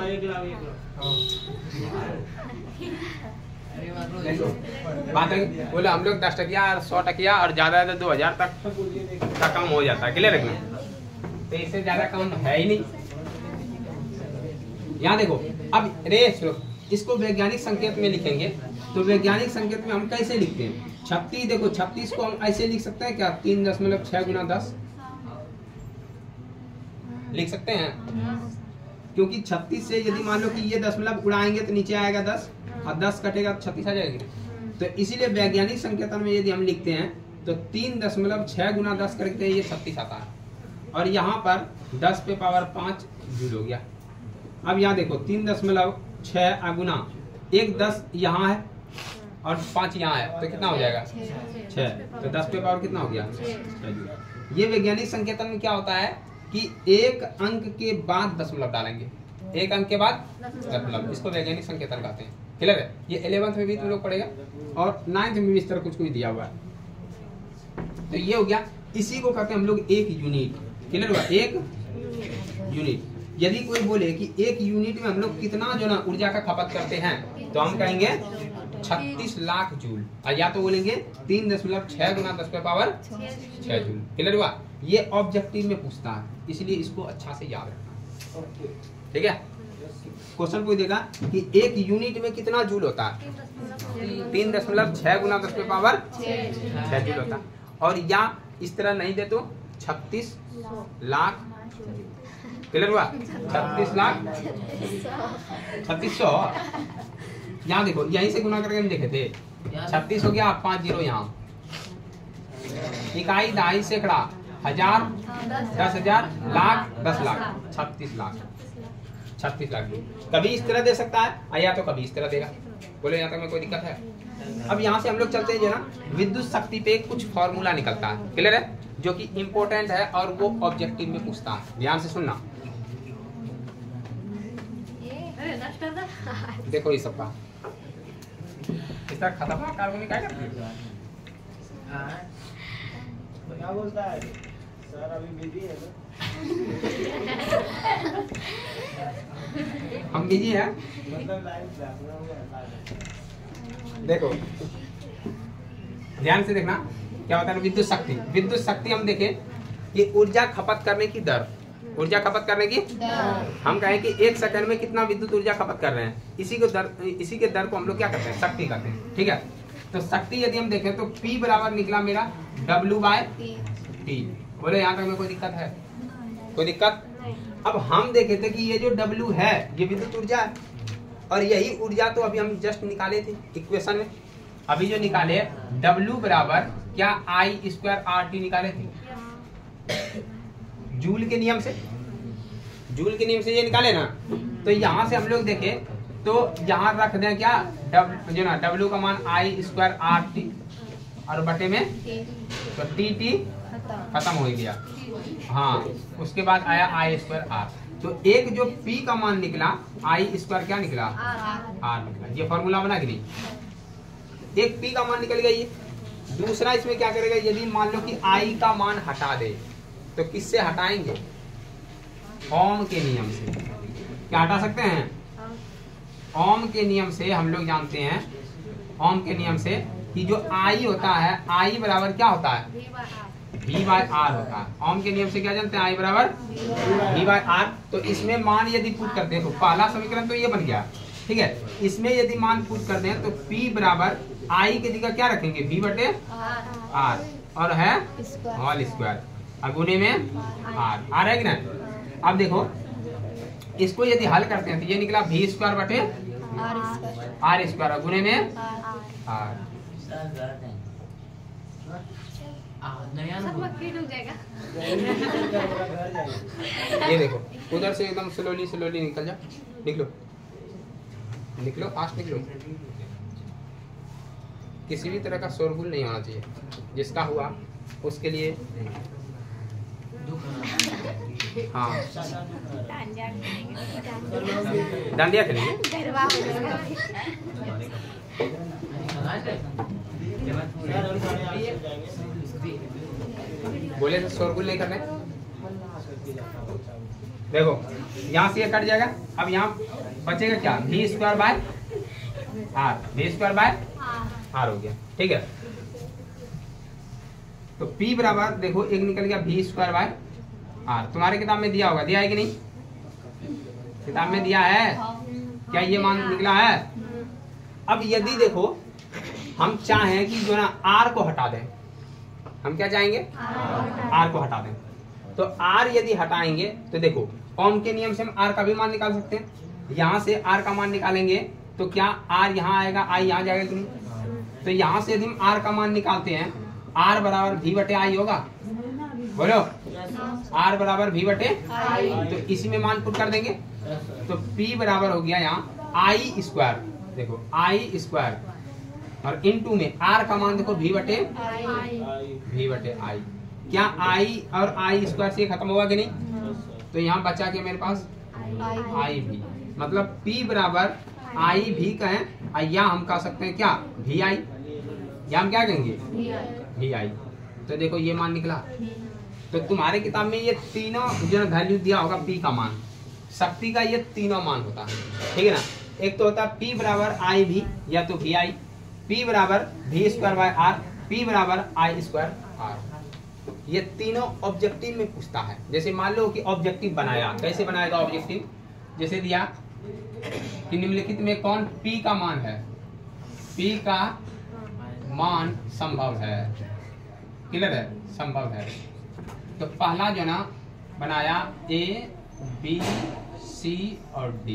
बात है। बोले हम लोग 10 टकिया 100 टकिया और ज्यादा 2000 तक का कम हो जाता है, क्लियर रखना। तो इससे ज्यादा कम है ही नहीं। यहाँ देखो अब रे इसको वैज्ञानिक संकेत में लिखेंगे, तो वैज्ञानिक संकेत में हम कैसे लिखते हैं, 36 देखो 36 को हम ऐसे लिख सकते हैं क्या, 3.6 गुना 10 लिख सकते हैं। क्योंकि 36 से यदि मान लो कि ये दशमलव उड़ाएंगे तो नीचे आएगा 10 और 10 कटेगा तो 36 आ जाएगी। तो इसीलिए वैज्ञानिक संकेतन में यदि हम लिखते हैं तो 3.6 गुना 10 करके ये 36 आता है। और यहाँ पर 10 पे पावर 5 जूल हो गया। अब यहाँ देखो 3.6 अगुना 1 10 यहाँ है और 5 यहाँ है, तो कितना हो जाएगा 6। तो 10 पे पावर कितना हो गया 6। ये वैज्ञानिक संकेतन में क्या होता है कि एक अंक के बाद दशमलव डालेंगे, एक अंक के बाद दशमलव, इसको वैज्ञानिक संकेतन कहते हैं। क्लियर है, ये 11th में भी तुम लोग पढ़ेगा और 9th में भी इस तरह कुछ दिया हुआ है। तो ये हो गया, इसी को कहते हैं हम लोग एक यूनिट। क्लियर हुआ, एक यूनिट। यदि कोई बोले कि एक यूनिट में हम लोग कितना जो ना ऊर्जा का खपत करते हैं, तो हम कहेंगे 36 लाख जूल, और या तो बोलेंगे 3.6 गुना 10 पे पावर 6 जूल। क्लियर हुआ, ये ऑब्जेक्टिव में पूछता है, इसलिए इसको अच्छा से याद रखना। ठीक है, क्वेश्चन पूछ देगा कि एक यूनिट में कितना जूल होता है, 3.6 गुना 10 पे पावर 6 जूल होता है। और या इस तरह नहीं दे तो 36 लाख। क्लियर हुआ, 36 लाख 3600। यहाँ देखो यहीं से गुना करके हम देखे थे, 36 हो गया, 5 जीरो यहाँ, इकाई दहाई सैकड़ा हजार 10,000 लाख 10 लाख 36 लाख 36 लाख। कभी इस तरह दे सकता है या तो कभी इस तरह देगा। बोले यहाँ तक में कोई दिक्कत है? अब यहाँ से हम लोग चलते हैं जो ना विद्युत शक्ति पे कुछ फॉर्मूला निकलता है। क्लियर है, जो कि इम्पोर्टेंट है और वो ऑब्जेक्टिव में पूछता है। ध्यान से सुनना, देखो ये सबका इस तरह खतरनाक कार्बनिक आएगा। क्या बोलता है सर, अभी बिजी है ना? हम बिजी हैं। मतलब लाइव देखो ध्यान से देखना क्या होता है। विद्युत शक्ति, विद्युत शक्ति हम देखें कि ऊर्जा खपत करने की दर, ऊर्जा खपत करने की हम कहें कि 1 सेकंड में कितना विद्युत ऊर्जा खपत कर रहे हैं, इसी के दर को हम लोग क्या करते हैं, शक्ति करते हैं। ठीक है, तो शक्ति यदि हम देखें तो P बराबर निकला मेरा W/T। बोले यहाँ तक में कोई दिक्कत है? कोई दिक्कत? अब हम देखे थे कि ये जो W है ये विद्युत ऊर्जा है, और यही ऊर्जा तो अभी हम जस्ट निकाले थे इक्वेशन में। अभी जो निकाले W बराबर क्या I²RT निकाले थे जूल के नियम से, जूल के नियम से ये निकाले ना। तो यहाँ से हम लोग देखे तो यहाँ रख दें क्या जो ना W का मान I²RT और बटे में तो TT खत्म हो गया। हाँ, उसके बाद आया I²R। तो एक जो P का मान निकला I² क्या निकला, R निकला। ये फॉर्मूला बना कि नहीं? एक P का मान निकल गया ये। दूसरा इसमें क्या करेगा, यदि मान लो कि I का मान हटा दे तो किससे हटाएंगे? ओम के नियम से। क्या हटा सकते हैं? ओम के नियम से हम लोग जानते हैं, ओम के नियम से कि जो I होता है, I बराबर क्या होता है, V/R होता है। ओम के नियम से क्या जानते हैं, I बराबर V/R। तो इसमें मान यदि पुट करते हैं तो पहला समीकरण तो ये बन गया। ठीक है, इसमें यदि मान पुट करते हैं तो P बराबर I की जगह क्या रखेंगे, V/R और है होल स्क्वायर अगुने में R है कि ना। अब देखो इसको यदि हल करते हैं तो ये निकला V²/R² अगुने में R। ये देखो उधर से एकदम स्लोली स्लोली निकल जा, निकलो निकलो, फास्ट निकलो। किसी भी तरह का शोरगुल नहीं होना चाहिए, जिसका हुआ उसके लिए हाँ डांडिया खेलेंगे। बोले तो शोरगुल नहीं करने। देखो यहाँ से ये कट जाएगा, अब यहाँ बचेगा क्या, V²/R, V²/R हो गया। ठीक है, तो P बराबर देखो एक निकल गया V²/R। तुम्हारे किताब में दिया होगा, दिया है कि नहीं? किताब में दिया है क्या, ये मान निकला है। अब यदि देखो हम चाहें कि जो ना R को हटा दें, हम क्या चाहेंगे, R को हटा दें। तो R यदि हटाएंगे तो देखो ओम के नियम से हम R का भी मान निकाल सकते हैं। यहाँ से R का मान निकालेंगे तो क्या R यहाँ आएगा, I यहाँ जाएगा कि नहीं। तो यहाँ से यदि हम R का मान निकालते हैं, R बराबर V/I होगा। बोलो R बराबर V/I। तो इसी में मान पुट कर देंगे तो P बराबर हो गया यहाँ I²। देखो I² और इनटू में R का मान देखो V/I। क्या I और I² से खत्म होगा कि नहीं। तो यहाँ बचा के मेरे पास IV, मतलब P बराबर IV कहें, या हम कह सकते हैं क्या VI, या हम क्या कहेंगे VI। तो देखो ये मान निकला। तो तुम्हारे किताब में ये तीनों जो वैल्यू दिया होगा P का मान, शक्ति का ये तीनों मान होता है। ठीक है ना, एक तो होता है P बराबर IV या तो VI, P बराबर V²/R, P बराबर I²R। ये तीनों ऑब्जेक्टिव में पूछता है। जैसे मान लो कि ऑब्जेक्टिव बनाया, कैसे बनाएगा ऑब्जेक्टिव, जैसे दिया कि निम्नलिखित में कौन P का मान है, P का मान संभव है, क्लियर है, संभव है। तो पहला जो ना बनाया A, B, C और D।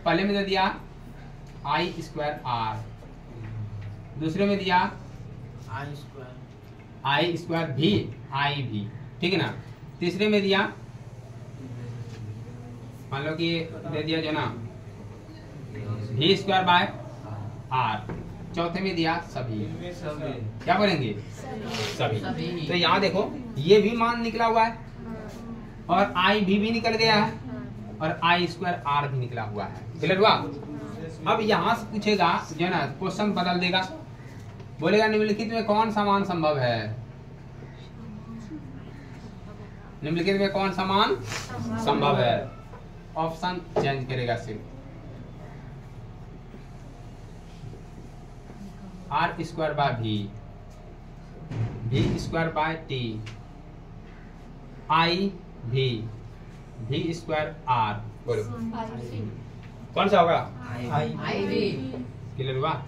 पहले में दे दिया I²R, दूसरे में दिया I²V, IV, ठीक है ना। तीसरे में दिया मान लो कि दे दिया जो ना V²/R। चौथे में दिया सभी, क्या बोलेंगे सभी। तो यहाँ देखो ये भी मान निकला हुआ है और IV भी निकल गया है और I²R भी निकला हुआ है, क्लियर हुआ। अब यहाँ से पूछेगा जो ना क्वेश्चन बदल देगा, बोलेगा निम्नलिखित में कौन सा मान संभव है? निम्नलिखित में कौन सा मान संभव है? ऑप्शन चेंज करेगा सिर्फ। आर स्क्वायर बाय भी स्क्वायर बाय टी, आई भी स्क्वायर आर। बोलो कौन सा होगा? क्लियर हुआ?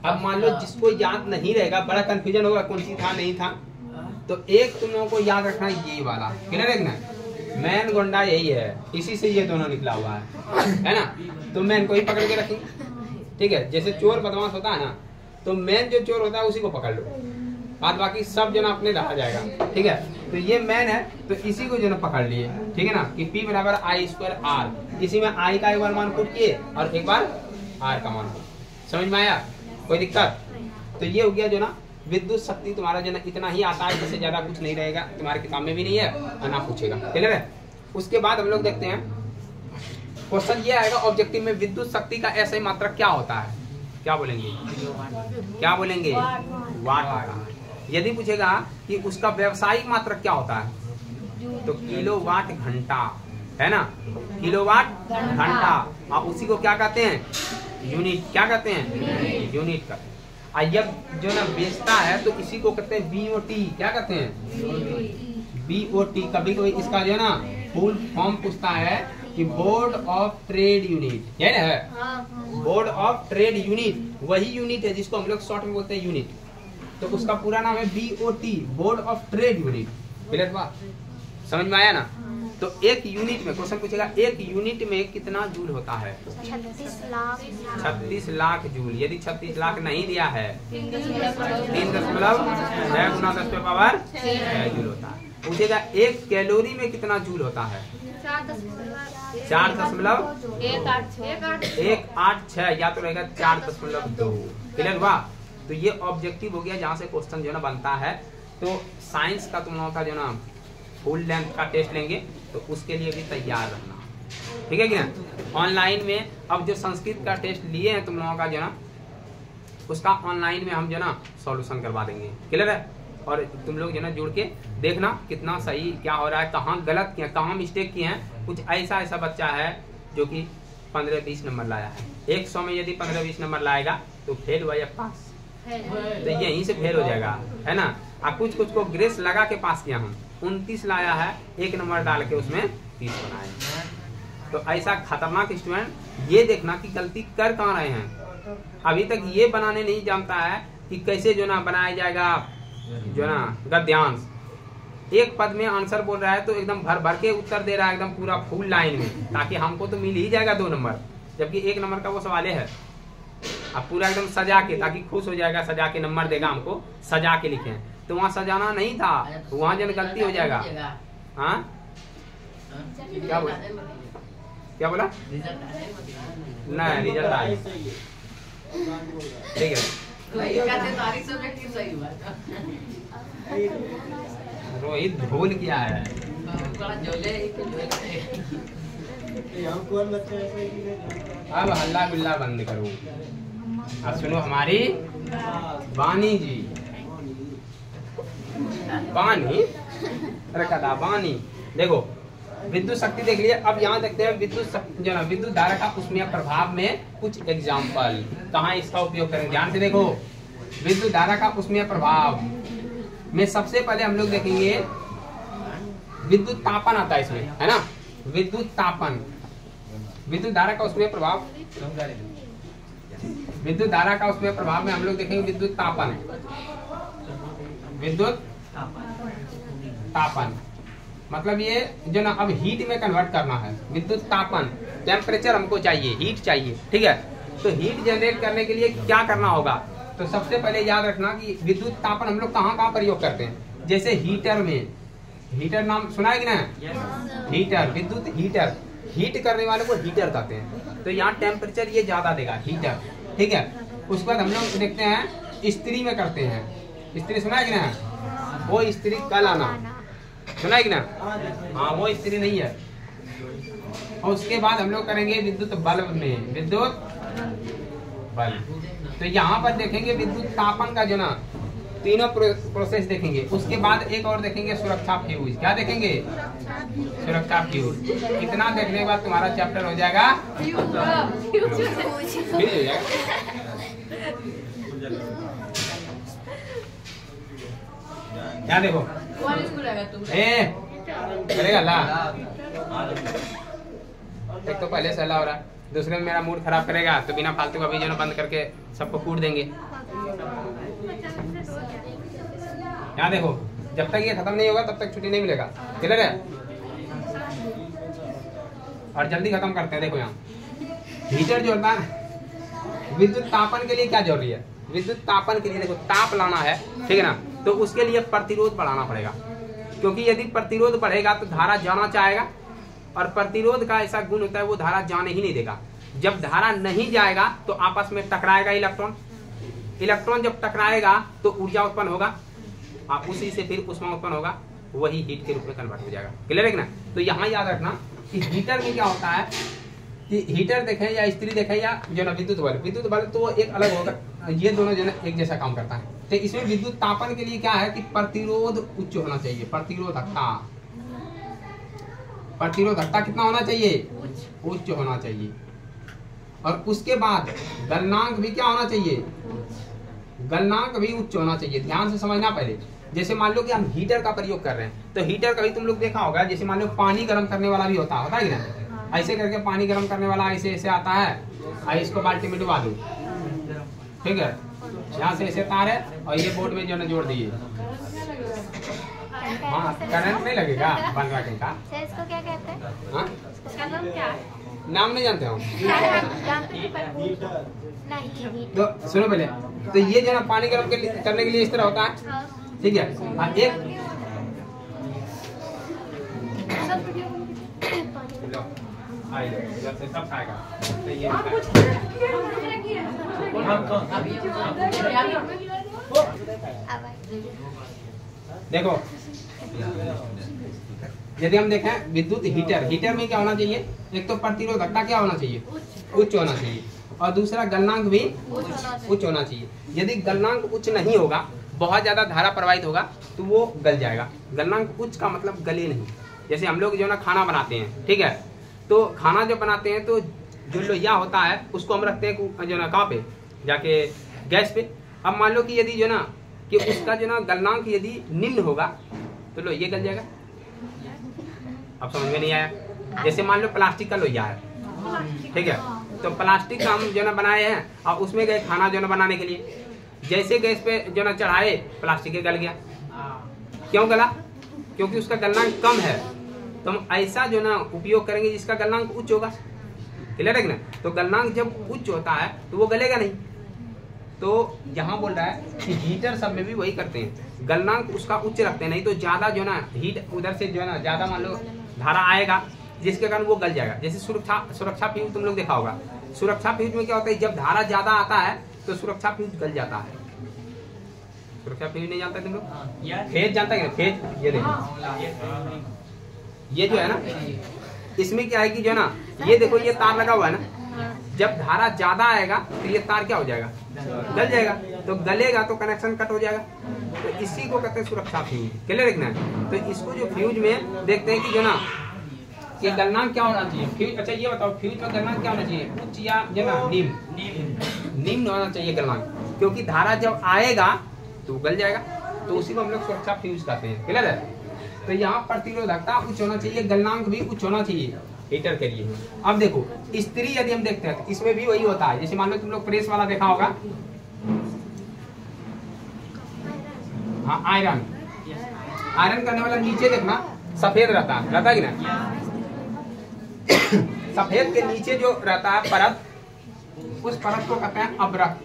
अब मान लो जिसको याद नहीं रहेगा, बड़ा कंफ्यूजन होगा कौन सी था नहीं था, तो एक तुम लोगों को याद रखना ये वाला। क्लियर है ना? मैन गोंडा यही है, इसी से ये दोनों निकला हुआ है ना? तो मैन को ही पकड़ के रखेंगे। ठीक है, जैसे चोर बदमाश होता है ना, तो मैन जो चोर होता है उसी को पकड़ लो, बाद बाकी सब जो ना अपने रहा जाएगा। ठीक है, तो ये मैन है, तो इसी को जो ना पकड़ लिए। ठीक है ना, कि P बराबर आई स्क्वायर आर। इसी में आई का एक बार मान पुट किए और एक बार आर का मान। समझ में आया? कोई दिक्कत? तो ये हो गया जो ना विद्युत शक्ति। तुम्हारा जो ना इतना ही आता है, इससे ज्यादा कुछ नहीं रहेगा, तुम्हारे किताब में भी नहीं है और ना पूछेगा। क्लियर है? उसके बाद हम लोग देखते हैं क्वेश्चन ये आएगा ऑब्जेक्टिव में, विद्युत शक्ति का ऐसा ही मात्रक क्या होता है? क्या बोलेंगे? क्या बोलेंगे? वाट होता है। यदि पूछेगा कि उसका व्यावसायिक मात्रक क्या होता है, तो किलोवाट घंटा, है ना? किलोवाट घंटा। और उसी को क्या कहते हैं? यूनिट। क्या कहते हैं? यूनिट कहते हैं। और जब जो ना बेचता है तो इसी को कहते हैं बीओटी। क्या कहते हैं? बीओटी। कभी कोई इसका जो ना फुल फॉर्म पूछता है कि बोर्ड ऑफ ट्रेड यूनिट, ये है बोर्ड ऑफ ट्रेड यूनिट। वही यूनिट है जिसको हम लोग शॉर्ट में बोलते हैं यूनिट, तो उसका पूरा नाम है BOT, board of trade unit. Clear बात? समझ में आया ना? तो एक यूनिट में क्वेश्चन पूछेगा, एक यूनिट में कितना जूल होता है? 36 लाख जूल। यदि 36 लाख नहीं दिया है, 3.6 गुना 10 पे पावर 6 जूल होता है। पूछेगा एक कैलोरी में कितना जूल होता है? 4.186, या तो रहेगा 4.2। क्लियर हुआ? तो ये ऑब्जेक्टिव हो गया जहाँ से क्वेश्चन जो ना बनता है। तो साइंस का तुम लोगों का जो ना फुल लेंथ का टेस्ट लेंगे, तो उसके लिए भी तैयार रहना। ठीक है क्या? ऑनलाइन में अब जो संस्कृत का टेस्ट लिए हैं तुम लोगों का जो ना, उसका ऑनलाइन में हम जो ना सॉल्यूशन करवा देंगे। क्लियर है? और तुम लोग जो ना जुड़ के देखना कितना सही क्या हो रहा है, कहाँ गलत किया, कहाँ मिस्टेक किए हैं। कुछ ऐसा बच्चा है जो कि 15-20 नंबर लाया है। 100 में यदि 15-20 नंबर लाएगा तो फेल हुआ या पास? तो यहीं से फेल हो जाएगा, है ना? और कुछ को ग्रेस लगा के पास किया। हम 29 लाया है, 1 नंबर डाल के उसमें 30 बनाए। तो ऐसा खतरनाक स्टूडेंट, ये देखना कि गलती कर कहाँ रहे हैं। अभी तक ये बनाने नहीं जानता है कि कैसे जो ना बनाया जाएगा जो ना गद्यांश। एक पद में आंसर बोल रहा है तो एकदम भर भर के उत्तर दे रहा है, एकदम पूरा फुल लाइन में, ताकि हमको तो मिल ही जाएगा 2 नंबर, जबकि 1 नंबर का वो सवाल है। अब पूरा एकदम सजा के, ताकि खुश हो जाएगा, सजा के नंबर देगा हमको, सजा के लिखे। तो वहाँ सजाना नहीं था, वहाँ जन गलती हो जाएगा। हाँ क्या बोला? क्या बोला? नहीं, रिजल्ट आए। ठीक है, रोहित भूल किया है। अब हल्ला गुल्ला बंद करो। अब सुनो हमारी वाणी जी। वाणी, अरे कदा वाणी। देखो विद्युत शक्ति देख लिए। अब यहाँ देखते हैं जो ना विद्युत धारा का उसमें प्रभाव में कुछ एग्जाम्पल, कहाँ इसका उपयोग करेंगे। ध्यान से देखो, विद्युत धारा का उसमें प्रभाव में सबसे पहले हम लोग देखेंगे विद्युत तापन आता है इसमें, है ना? विद्युत तापन, विद्युत धारा का उसमें प्रभाव, विद्युत धारा का उसमें प्रभाव में हम लोग देखेंगे विद्युत तापन। विद्युत तापन मतलब ये जो ना अब हीट में कन्वर्ट करना है। विद्युत तापन, टेम्परेचर हमको चाहिए, हीट चाहिए। ठीक है, तो हीट जनरेट करने के लिए क्या करना होगा? तो सबसे पहले याद रखना कि विद्युत तापन हम लोग कहाँ प्रयोग करते हैं। जैसे हीटर में, हीटर नाम सुना है कि ना? हीटर, विद्युत हीटर, हीट करने वाले को हीटर कहते हैं। तो यहाँ टेम्परेचर ये ज्यादा देगा, हीटर। ठीक है, उसके बाद हम लोग देखते हैं इस्त्री में करते हैं। इस्त्री सुना है कि ना? वो इस्त्री कल आना, सुना है कि ना? हाँ, वो इस्त्री नहीं है। और उसके बाद हम लोग करेंगे विद्युत बल्ब में, विद्युत बल्ब। तो यहाँ पर देखेंगे विद्युत तापन का जो ना तीनों प्रोसेस देखेंगे। उसके बाद एक और देखेंगे सुरक्षा फ्यूज। क्या देखेंगे? सुरक्षा फ्यूज। इतना देखने के बाद तुम्हारा चैप्टर हो जाएगा फ्यूज हो जाएगा। क्या देखो करेगा ला। एक तो पहले से हो रहा है, दूसरे में मेरा मूड खराब करेगा तो बिना फालतू का भी जो बंद करके सबको कूट देंगे। यहाँ देखो जब तक ये खत्म नहीं होगा तब तक छुट्टी नहीं मिलेगा। क्लियर है? और जल्दी खत्म करते हैं। देखो यहाँ हीटर जो होता है विद्युत तापन के लिए क्या जरूरी है? विद्युत तापन के लिए देखो ताप लाना है, ठीक है ना, तो उसके लिए प्रतिरोध बढ़ाना पड़ेगा। क्योंकि यदि प्रतिरोध बढ़ेगा तो धारा जाना चाहेगा, और प्रतिरोध का ऐसा गुण होता है वो धारा जाने ही नहीं देगा। जब धारा नहीं जाएगा तो आपस में टकराएगा इलेक्ट्रॉन। इलेक्ट्रॉन जब टकराएगा तो ऊर्जा उत्पन्न होगा, उसी से फिर ऊष्मा उत्पन्न होगा, वही हीट के रूप में कन्वर्ट हो जाएगा। क्लियर है ना? तो यहाँ याद रखना कि हीटर में क्या होता है कि हीटर देखें या इस्त्री देखें या जो ना विद्युत बल्ब तो एक अलग होगा। ये दोनों जो ना एक जैसा काम करता है। तो इसमें विद्युत तापन के लिए क्या है कि प्रतिरोध उच्च होना चाहिए। प्रतिरोधकता कितना होना चाहिए? उच्च होना चाहिए। और उसके बाद गलनांक भी क्या होना चाहिए? गलनांक भी उच्च होना चाहिए। ध्यान से समझना पहले। जैसे मान लो कि हम हीटर का प्रयोग कर रहे हैं, तो हीटर कभी तुम लोग देखा होगा, जैसे मान लो पानी गर्म करने वाला भी होता है ना, ऐसे करके पानी गर्म करने वाला ऐसे ऐसे आता है, इसको बाल्टी में डुबा दो, ठीक है, यहाँ से ऐसे तार है और ये बोर्ड में जो है जोड़ दिए। हाँ, करंट नहीं लगेगा बंद रखने का। इसको क्या कहते हैं? हाँ? इसका नाम क्या है? नाम नहीं जानते हो? नहीं। तो सुनो पहले, तो ये जो ना पानी गर्म करने के लिए इस तरह होता है, ठीक है। एक सब खाएगा तो ये देखो, यदि हम देखें विद्युत हीटर में क्या होना चाहिए? एक तो प्रतिरोधकता क्या होना चाहिए? उच्च होना चाहिए, और दूसरा गलनांक भी उच्च होना चाहिए। यदि गलनांक उच्च नहीं होगा, बहुत ज्यादा धारा प्रवाहित होगा तो वो गल जाएगा। गलनांक उच्च का मतलब गले नहीं। जैसे हम लोग जो ना खाना बनाते हैं, ठीक है, तो खाना जब बनाते हैं तो जो लोहिया होता है उसको हम रखते हैं जो ना कहाँ पे, जाके गैस पे। अब मान लो कि यदि जो ना कि उसका जो ना गलनांक यदि निम्न होगा तो लोहिया गल जाएगा। अब समझ में नहीं आया? जैसे मान लो प्लास्टिक का लोहिया है, ठीक है, तो प्लास्टिक का हम जो ना बनाए हैं और उसमें गए खाना जो ना बनाने के लिए, जैसे गैस पे जो ना चढ़ाए प्लास्टिक गल गया। क्यों गला? क्योंकि उसका गलनांक कम है। तो हम ऐसा जो ना उपयोग करेंगे जिसका गलनांक उच्च होगा। क्लियर है ना? तो गलनांक जब उच्च होता है तो वो गलेगा नहीं। तो यहाँ बोल रहा है कि हीटर सब में भी वही करते हैं, गलनांक उसका उच्च रखते हैं, नहीं तो ज्यादा जो ना हीट उधर से जो ना ज्यादा मान लो धारा आएगा जिसके कारण वो गल जाएगा। जैसे सुरक्षा फ्यूज तुम लोग देखा होगा। सुरक्षा फ्यूज में क्या होता है, जब धारा ज्यादा आता है तो सुरक्षा फ्यूज गल जाता है। सुरक्षा फ्यूज नहीं जानता तुम लोग? फेज जानता है? फेज ये देखो, ये जो है ना, इसमें क्या है कि जो ना ये देखो ये तार लगा हुआ है ना, जब धारा ज्यादा आएगा तो ये तार क्या हो जाएगा? गल जाएगा। तो गलेगा तो कनेक्शन कट हो जाएगा। तो इसी को कहते हैं सुरक्षा फ्यूज। क्लियर देखना है? तो इसको जो फ्यूज में देखते हैं कि जो ना कि गलनांक क्या होना चाहिए फ्यूज। अच्छा ये बताओ, फ्यूज में गलनांक क्या होना चाहिए? उच्च या जो ना निम्न होना चाहिए गलनांक, क्योंकि धारा जब आएगा तो गल जाएगा। तो उसी को हम लोग सुरक्षा फ्यूज कहते हैं। क्लियर है? तो यहाँ प्रतिरोधकता उच्च होना चाहिए, गलनांक भी उच्च होना चाहिए हीटर के लिए। अब देखो इस्त्री यदि हम देखते हैं तो इसमें भी वही होता है। जैसे मान लो तुम लोग प्रेस वाला देखा होगा, हाँ, आयरन करने वाला नीचे देखना सफेद रहता है कि ना? सफेद के नीचे जो रहता है परत, उस परत को कहते हैं अब्रक।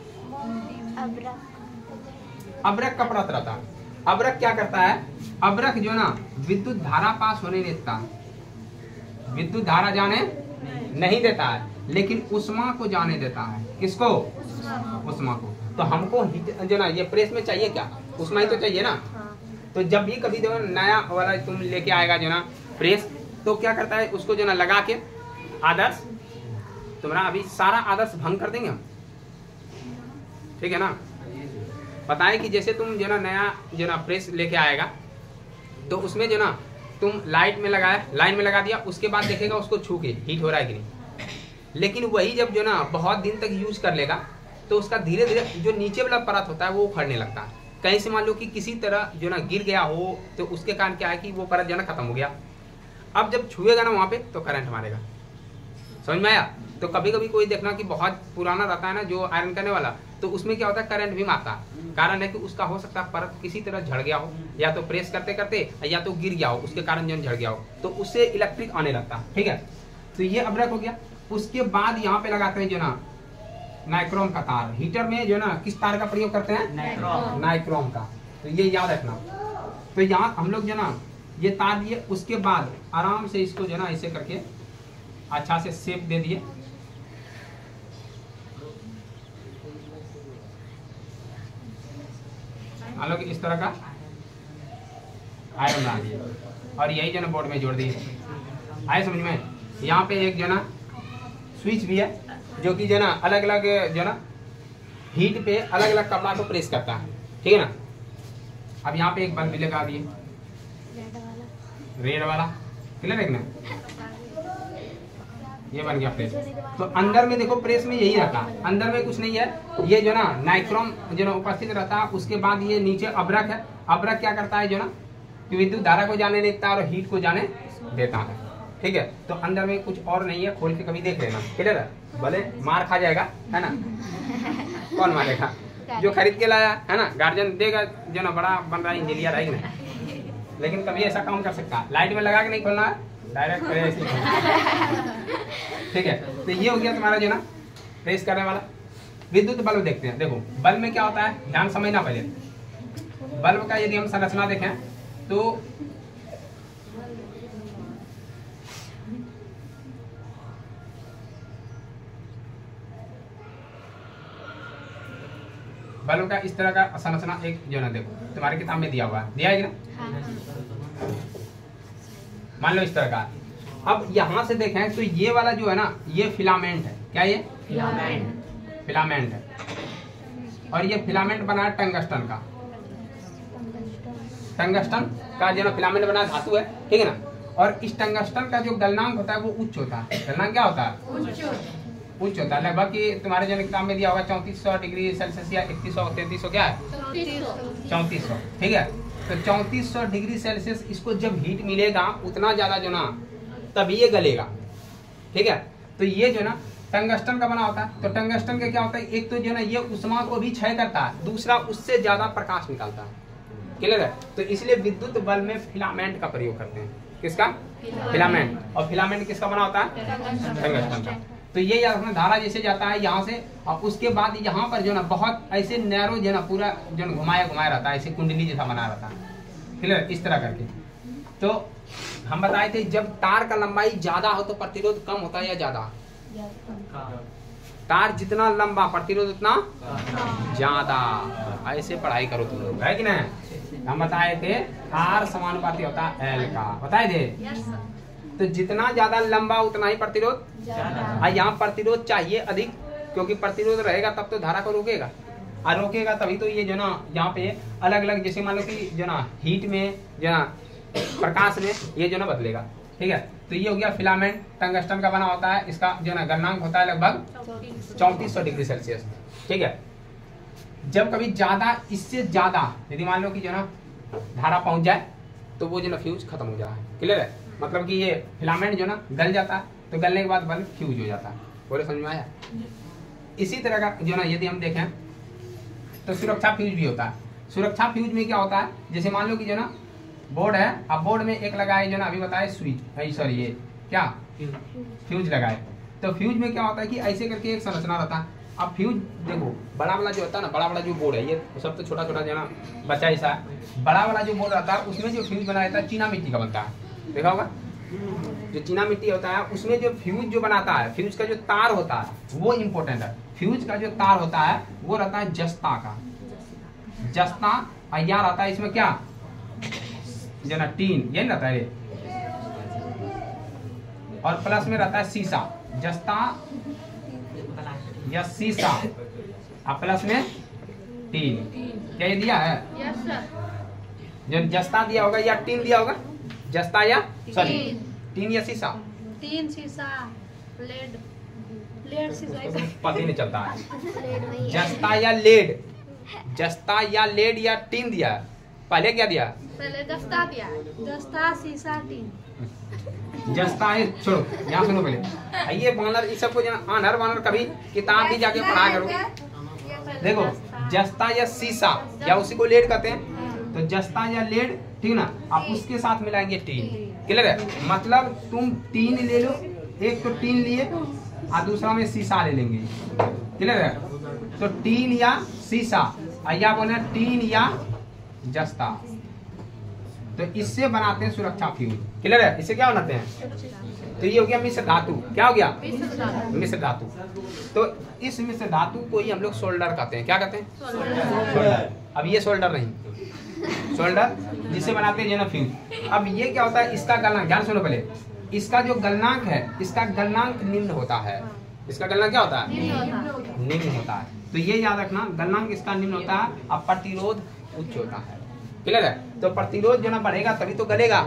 अब्रक का परत रहता है। अब्रक क्या करता है? अब्रक जो ना विद्युत धारा पास होने देता है, विद्युत धारा जाने नहीं देता है, लेकिन उष्मा को जाने देता है। किसको? उष्मा को। तो हमको जो ना ये प्रेस में चाहिए क्या? उष्मा ही तो चाहिए ना। तो जब भी कभी जो नया वाला तुम लेके आएगा जो ना प्रेस, तो क्या करता है उसको जो ना लगा के आदर्श, तुम्हारा अभी सारा आदर्श भंग कर देंगे हम। ठीक है ना। बताएं कि जैसे तुम जो ना नया जो ना प्रेस लेके आएगा तो उसमें जो ना तुम लाइन में लगा दिया, उसके बाद देखेगा उसको छू के हीट हो रहा है कि नहीं। लेकिन वही जब जो ना बहुत दिन तक यूज कर लेगा तो उसका धीरे धीरे जो नीचे वाला परत होता है वो उखड़ने लगता है। कहीं से मान लो कि किसी तरह जो ना गिर गया हो तो उसके कारण क्या है कि वो परत जो ना खत्म हो गया। अब जब छुएगा ना वहाँ पे तो करंट मारेगा, समझ में आया। तो कभी कभी कोई देखना कि बहुत पुराना रहता है ना जो आयरन करने वाला, तो उसमें क्या होता है करंट भी मारता है। कारण है कि उसका हो सकता है परत किसी तरह झड़ गया हो, या तो प्रेस करते करते या तो गिर गया हो, उसके कारण जो झड़ गया हो, तो उससे इलेक्ट्रिक आने लगता है। ठीक है, तो ये अब्रक हो गया। उसके बाद यहाँ पे लगाते हैं जो ना नाइक्रोम का तार। हीटर में जो ना किस तार का प्रयोग करते हैं? नाइक्रोम का। तो ये याद रखना। तो यहाँ हम लोग जो ना ये तार दिए, उसके बाद आराम से इसको जो ना ऐसे करके अच्छा से शेप दे दिए। हम लोग इस तरह का आयरन बना दिए और यही जो ना बोर्ड में जोड़ दिए। आए समझ में? यहाँ पे एक जो ना स्विच भी है जो कि जो ना अलग अलग जो ना हीट पे अलग अलग कपड़ा को प्रेस करता है। ठीक है ना। अब यहाँ पे एक बल्ब भी लगा दिए, रेड वाला, क्लियर है ना। ये बन गया प्रेस। तो अंदर में देखो प्रेस में यही रहता है, अंदर में कुछ नहीं है। ये जो ना नाइक्रोम जो ना उपस्थित रहता है। उसके बाद ये नीचे अब्रक है। अब्रक क्या करता है जो ना कि विद्युत धारा को जाने देता है और हीट को जाने देता है। ठीक है, तो अंदर में कुछ और नहीं है, खोल के कभी देख लेना, क्लियर है। भले मार खा जाएगा, है ना। कौन मारेगा? जो खरीद के लाया, है ना। गार्जियन देगा जो ना बड़ा बन रहा है इंजीनियर है ना, लेकिन कभी ऐसा काम कर सकता है। लाइट में लगा के नहीं खोलना है, डायरेक्ट ऐसे ही खोलना। ठीक है, तो ये हो गया तुम्हारा जो ना प्रेस करने वाला। विद्युत बल्ब देखते हैं। देखो बल्ब में क्या होता है, ध्यान समझना पहले। बल्ब का यदि हम संरचना देखें तो बल्ब का इस तरह का संरचना एक जो ना देखो तुम्हारी किताब में दिया हुआ है, दिया है कि ना। मान लो इस तरह का। अब यहाँ से देखें तो ये वाला जो है ना ये फिलामेंट है। क्या ये? फिलामेंट है। और ये फिलामेंट बना है टंगस्टन का। टंगस्टन का जो ना फिलामेंट बना धातु है, ठीक है ना। और इस टंगस्टन का जो गलनांक होता है वो उच्च होता है। गलनांक क्या होता है? उच्च होता है। लगभग तुम्हारे जो किताब में दिया होगा 3400 डिग्री सेल्सियस या 3100 3300 क्या है? 3400। ठीक है, तो 3400 डिग्री सेल्सियस इसको जब हीट मिलेगा उतना ज्यादा जो ना तभी ये गलेगा। ठीक है, तो ये जो ना टंगस्टन का बना होता है। तो टंगस्टन का क्या होता है, एक तो जो ना ये उष्मा को भी क्षय करता है, दूसरा उससे ज्यादा प्रकाश निकालता है। क्लियर है। तो इसलिए विद्युत बल्ब में फिलामेंट का प्रयोग करते हैं। किसका? फिलामेंट। और फिलामेंट किसका बना होता है? टंगस्टन का। तो ये याद रखना, धारा जैसे जाता है यहाँ से और उसके बाद यहाँ पर जो ना बहुत ऐसे नैरो जो ना पूरा जो घुमाया रहता है, ऐसे कुंडली जैसा बना रहता है। क्लियर, इस तरह करके। तो हम बताए थे जब तार का लंबाई ज्यादा हो तो प्रतिरोध कम होता है या ज्यादा? तार जितना लंबा प्रतिरोध उतना ज्यादा। ऐसे पढ़ाई करो तुम लोग, है कि नहीं। हम बताए थे R समानुपाती होता है L का, बताए थे। तो जितना ज्यादा लंबा उतना ही प्रतिरोध। यहाँ प्रतिरोध चाहिए अधिक, क्योंकि प्रतिरोध रहेगा तब तो धारा को रोकेगा, और रोकेगा तभी तो ये जो ना यहाँ पे अलग अलग, जैसे मान लो कि जो ना हीट में जो ना प्रकाश में ये जो ना बदलेगा। ठीक है, तो ये हो गया फिलामेंट। टंगस्टन का बना होता है। इसका जो ना गलनांक होता है लगभग 3400 डिग्री सेल्सियस। ठीक है, जब कभी ज्यादा इससे ज्यादा यदि मान लो कि जो ना धारा पहुंच जाए तो वो जो ना फ्यूज खत्म हो जाता है। क्लियर है, मतलब कि ये फिलामेंट जो ना गल जाता है, तो गलने के बाद बल्ब फ्यूज हो जाता है। बोले समझ में आया? इसी तरह का जो ना यदि हम देखें तो सुरक्षा फ्यूज भी होता है। सुरक्षा फ्यूज में क्या होता है, जैसे मान लो कि जो ना बोर्ड है, अब बोर्ड में एक लगाए जो ना अभी बताए स्विच, सॉरी ये क्या फ्यूज लगाए। तो फ्यूज में क्या होता है कि ऐसे करके एक संरचना रहता है। अब फ्यूज देखो बड़ा वाला जो होता है ना, बड़ा वाला जो बोर्ड है, ये सब तो छोटा छोटा जो ना बच्चा ऐसा है। बड़ा वाला जो बोर्ड रहता है उसमें जो फ्यूज बना रहता है चीना मिट्टी का बनता है, देखा होगा। जो चीना मिट्टी होता है उसमें जो फ्यूज जो बनाता है, फ्यूज का जो तार होता है वो इम्पोर्टेंट है। फ्यूज का जो तार होता है वो रहता है जस्ता का। जस्ता यहाँ रहता है इसमें क्या जो ना टीन, ये रहता है। और प्लस में रहता है शीशा। जस्ता या शीशा, और प्लस में टीन। क्या ये दिया है? Yes sir. जो जस्ता दिया होगा या टीन दिया होगा? जस्ता या सॉरी टीन। टीन या शीशा? टीन, शीशा, लेड, लेड शीशा ऐसा। पता ही नहीं चलता है। लेड वही है। जस्ता या लेड, जस्ता या लेड या टीन दिया है। पहले क्या दिया? पहले दस्ता दिया, दस्ता, शीशा, टीन। जस्ता है, छोड़ो यहाँ सुनो पहले। ये बानर इस सबको जना आनर बानर कभी किताब भी जाके पढ़ा करो। देखो जस्ता या शीशा या उसी को लेड कहते हैं। तो जस्ता या लेड, ठीक ना, आप उसके साथ मिलाएंगे टीन। क्लियर है? मतलब तुम टीन ले लो, एक तो टीन लिए और दूसरा में शीशा ले लेंगे। क्लियर है? तो टीन या शीशा, या बोले टीन या जस्ता, तो इससे बनाते हैं सुरक्षा फ्यूज। क्लियर है? इससे क्या बनाते हैं? तो ये हो गया मिश्र धातु। क्या हो गया? मिश्र धातु। तो इस मिश्र धातु को ही हम लोग सोल्डर कहते हैं। क्या कहते हैं? सोल्डर। अब ये सोल्डर नहीं, सोल्डर जिससे बनाते हैं जेना फ्यूज। अब ये क्या होता है? इसका गलनांक, ध्यान सुनो पहले, इसका जो गलनांक है, इसका गलनांक निम्न होता है। इसका गलनांक क्या होता है? निम्न होता है। तो ये याद रखना, गलनांक इसका निम्न होता है और प्रतिरोध उच्च होता है। क्लियर है? तो प्रतिरोध जो ना बढ़ेगा तभी तो गलेगा।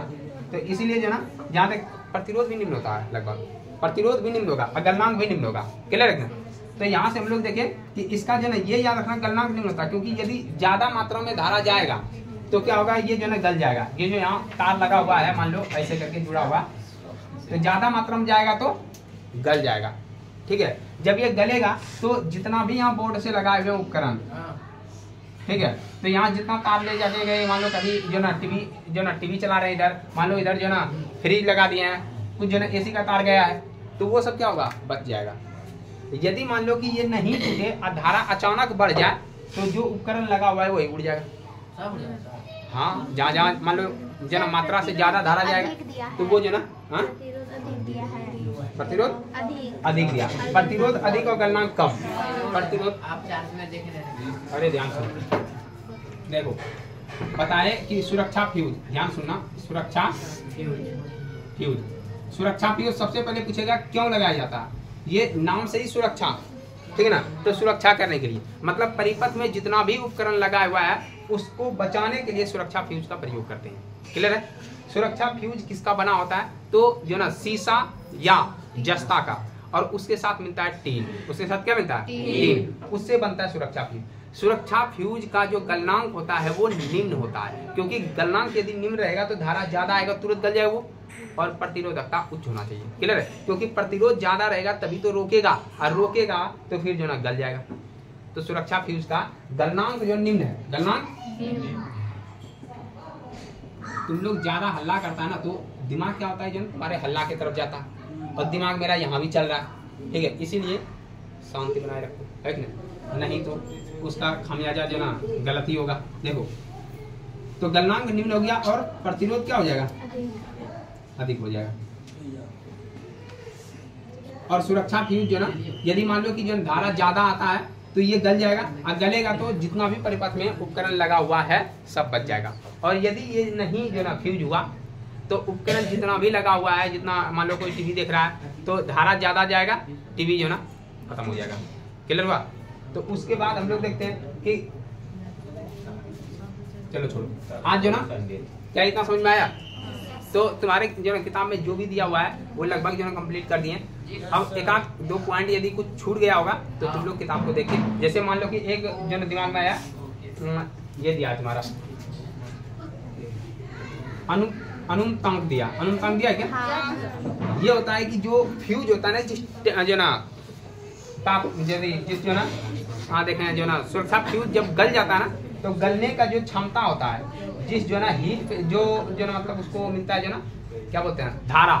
तो इसीलिए जो ना जहाँ तक प्रतिरोध भी निम्न होता है, लगभग प्रतिरोध भी निम्न होगा और गलनांक भी निम्न होगा। क्लियर है? तो यहाँ से हम लोग देखें कि इसका जो ना ये याद रखना, गलनांक निम्न होता है, क्योंकि यदि ज्यादा मात्रा में धारा जाएगा तो क्या होगा? ये जो ना गल जाएगा। ये जो यहाँ तार लगा हुआ है, मान लो ऐसे करके जुड़ा हुआ, तो ज्यादा मात्रा में जाएगा तो गल जाएगा। ठीक है? जब ये गलेगा तो जितना भी यहाँ बोर्ड से लगाए हुए उपकरण, ठीक है, तो यहाँ जितना तार ले जाके गए, मान लो कभी जो ना टीवी चला रहे हैं इधर, मान लो इधर जो ना फ्रिज लगा दिए हैं, कुछ जो ना एसी का तार गया है, तो वो सब क्या होगा? बच जाएगा। यदि मान लो कि ये नहीं टूटे और धारा अचानक बढ़ जाए तो जो उपकरण लगा हुआ है वही उड़ जाएगा। हाँ, जहाँ जहाँ मान लो जो ना मात्रा से ज्यादा धारा जाएगा तो वो जो ना प्रतिरोध अधिक दिया, प्रतिरोध अधिक और गलनांक कम। प्रतिरोध आप चार्ज में देख रहे हैं। अरे ध्यान सुनो, देखो बताए कि सुरक्षा फ्यूज, ध्यान सुनना, सुरक्षा फ्यूज, सुरक्षा फ्यूज सबसे पहले पूछेगा क्यों लगाया जाता है? ये नाम से ही सुरक्षा, ठीक है ना, तो सुरक्षा करने के लिए, मतलब परिपथ में जितना भी उपकरण लगा हुआ है उसको बचाने के लिए सुरक्षा फ्यूज का प्रयोग करते हैं। क्लियर है? सुरक्षा फ्यूज किसका बना होता है? तो जो ना शीशा या जस्ता का, और उसके साथ मिलता है टीन। उसके साथ क्या मिलता है? टीन। उससे बनता है सुरक्षा फ्यूज। सुरक्षा फ्यूज का जो गलनांक होता है वो निम्न होता है, क्योंकि गलनांक यदि निम्न रहेगा तो धारा ज्यादा आएगा, तुरंत गल जाएगा वो, और प्रतिरोधकता उच्च होना चाहिए। क्लियर है? क्योंकि प्रतिरोध ज्यादा रहेगा तभी तो रोकेगा, और रोकेगा तो फिर जो ना गल जाएगा। तो सुरक्षा फ्यूज का गलनांक जो निम्न है, गलनांक, तुम लोग ज्यादा हल्ला करता है ना तो दिमाग क्या होता है? जो तुम्हारे हल्ला की तरफ जाता है, और दिमाग मेरा यहाँ भी चल रहा है। ठीक है? इसीलिए शांति बनाए रखो, है कि नहीं तो उसका खामियाजा जो ना गलत ही होगा। देखो तो गलनांक निम्न हो गया और प्रतिरोध क्या हो जाएगा? अधिक हो जाएगा। और सुरक्षा फ्यूज जो ना, यदि मान लो कि जो धारा ज्यादा आता है तो ये गल जाएगा, और गलेगा तो जितना भी परिपथ में उपकरण लगा हुआ है सब बच जाएगा। और यदि ये नहीं जो ना फ्यूज हुआ तो उपकरण जितना भी लगा हुआ है, जितना मान लो कोई टीवी देख रहा है तो धारा ज्यादा जाएगा, टीवी जो ना खत्म हो जाएगा। क्लियर हुआ? तो उसके बाद हम लोग देखते हैं कि, चलो छोड़ो, आज जो ना क्या इतना समझ में आया? तो तुम्हारे जो ना किताब में जो भी दिया हुआ है वो लगभग जो ना कंप्लीट कर दिए। अब एक आध दो पॉइंट यदि कुछ छूट गया होगा तो तुम लोग किताब को देख के, जैसे मान लो कि एक जो ना दिमाग में आया, ये दिया तुम्हारा अनुमतांक दिया। अनुमतांक दिया क्या? हाँ। ये होता है कि जो फ्यूज होता है ना, जिस जो ना ताप, जिस जो ना, हाँ देखें जो ना सुरक्षा फ्यूज जब गल जाता है ना तो गलने का जो क्षमता होता है, जिस जो ना हीट जो ना मतलब उसको मिलता है जो ना, क्या बोलते हैं, धारा,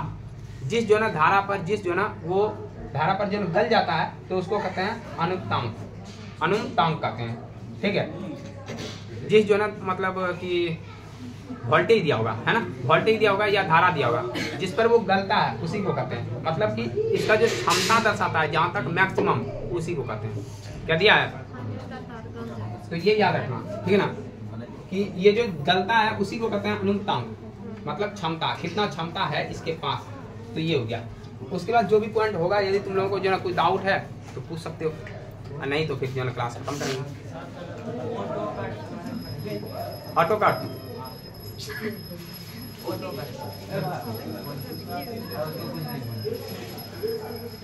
जिस जो ना धारा पर, जिस जो ना वो धारा पर जो गल जाता है तो उसको कहते हैं अनुमतांक, अनुमतांक कहते हैं। ठीक है? जिस जो ना मतलब कि वोल्टेज दिया होगा, है ना, वोल्टेज दिया होगा या धारा दिया होगा जिस पर वो गलता है उसी को कहते हैं, मतलब कि इसका जो क्षमता दर्शाता है जहाँ तक मैक्सिमम, उसी को कहते हैं। क्या दिया है? तो ये याद रखना, ठीक है ना, कि ये जो गलता है उसी को कहते हैं अनुमतांक, मतलब क्षमता, कितना क्षमता है इसके पास। तो ये हो गया। उसके बाद जो भी पॉइंट होगा, यदि तुम लोगों को जो ना कोई डाउट है तो पूछ सकते हो। और नहीं तो फिर जो है क्लास खत्म करेंगे। ऑटो कट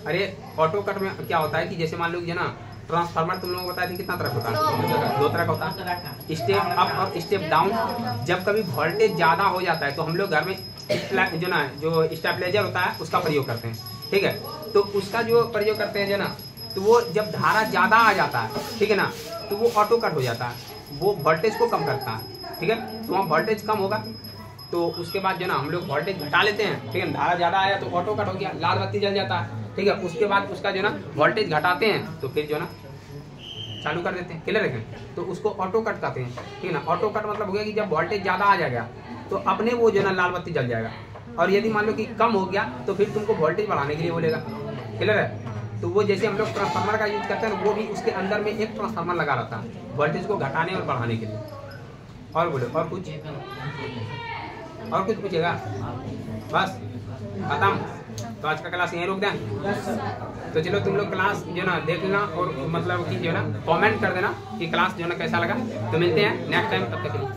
अरे ऑटो कट में क्या होता है कि जैसे मान लो जो ना ट्रांसफार्मर तुम लोगों को बताया था कितना तरह का होता है, 2 तरह का होता है, स्टेप अप और स्टेप डाउन। जब कभी वोल्टेज ज्यादा हो जाता है तो हम लोग घर में जो ना जो स्टेबलाइजर होता है उसका प्रयोग करते हैं, ठीक है। तो उसका जो प्रयोग करते हैं जो ना, तो वो जब धारा ज्यादा आ जाता है, ठीक है ना, तो वो ऑटो कट हो जाता है, वो वोल्टेज को कम करता है, ठीक है। तो वहाँ वोल्टेज कम होगा तो उसके बाद जो ना हम लोग वोल्टेज घटा लेते हैं, ठीक है। धारा ज्यादा आया तो ऑटो कट हो गया, लाल बत्ती जल जाता है, ठीक है। उसके बाद उसका जो ना वोल्टेज घटाते हैं तो फिर जो ना चालू कर देते हैं, क्लियर है। तो उसको ऑटो कट कहते हैं, ठीक है ना। ऑटो कट मतलब हो गया कि जब वोल्टेज ज्यादा आ जाएगा तो अपने वो जो ना लाल बत्ती जल जाएगा, और यदि मान लो कि कम हो गया तो फिर तुमको वोल्टेज बढ़ाने के लिए बोलेगा, क्लियर है। तो वो जैसे हम लोग ट्रांसफार्मर का यूज करते हैं वो भी उसके अंदर में एक ट्रांसफार्मर लगा रहता है वोल्टेज को घटाने और बढ़ाने के लिए। और बोलो और कुछ पूछेगा? बस खत्म। तो आज का क्लास यहीं रोक दें। तो चलो तुम लोग क्लास जो ना देख लेना और मतलब कि जो ना कमेंट कर देना कि क्लास जो ना कैसा लगा। तो मिलते हैं नेक्स्ट टाइम, तब तक के लिए।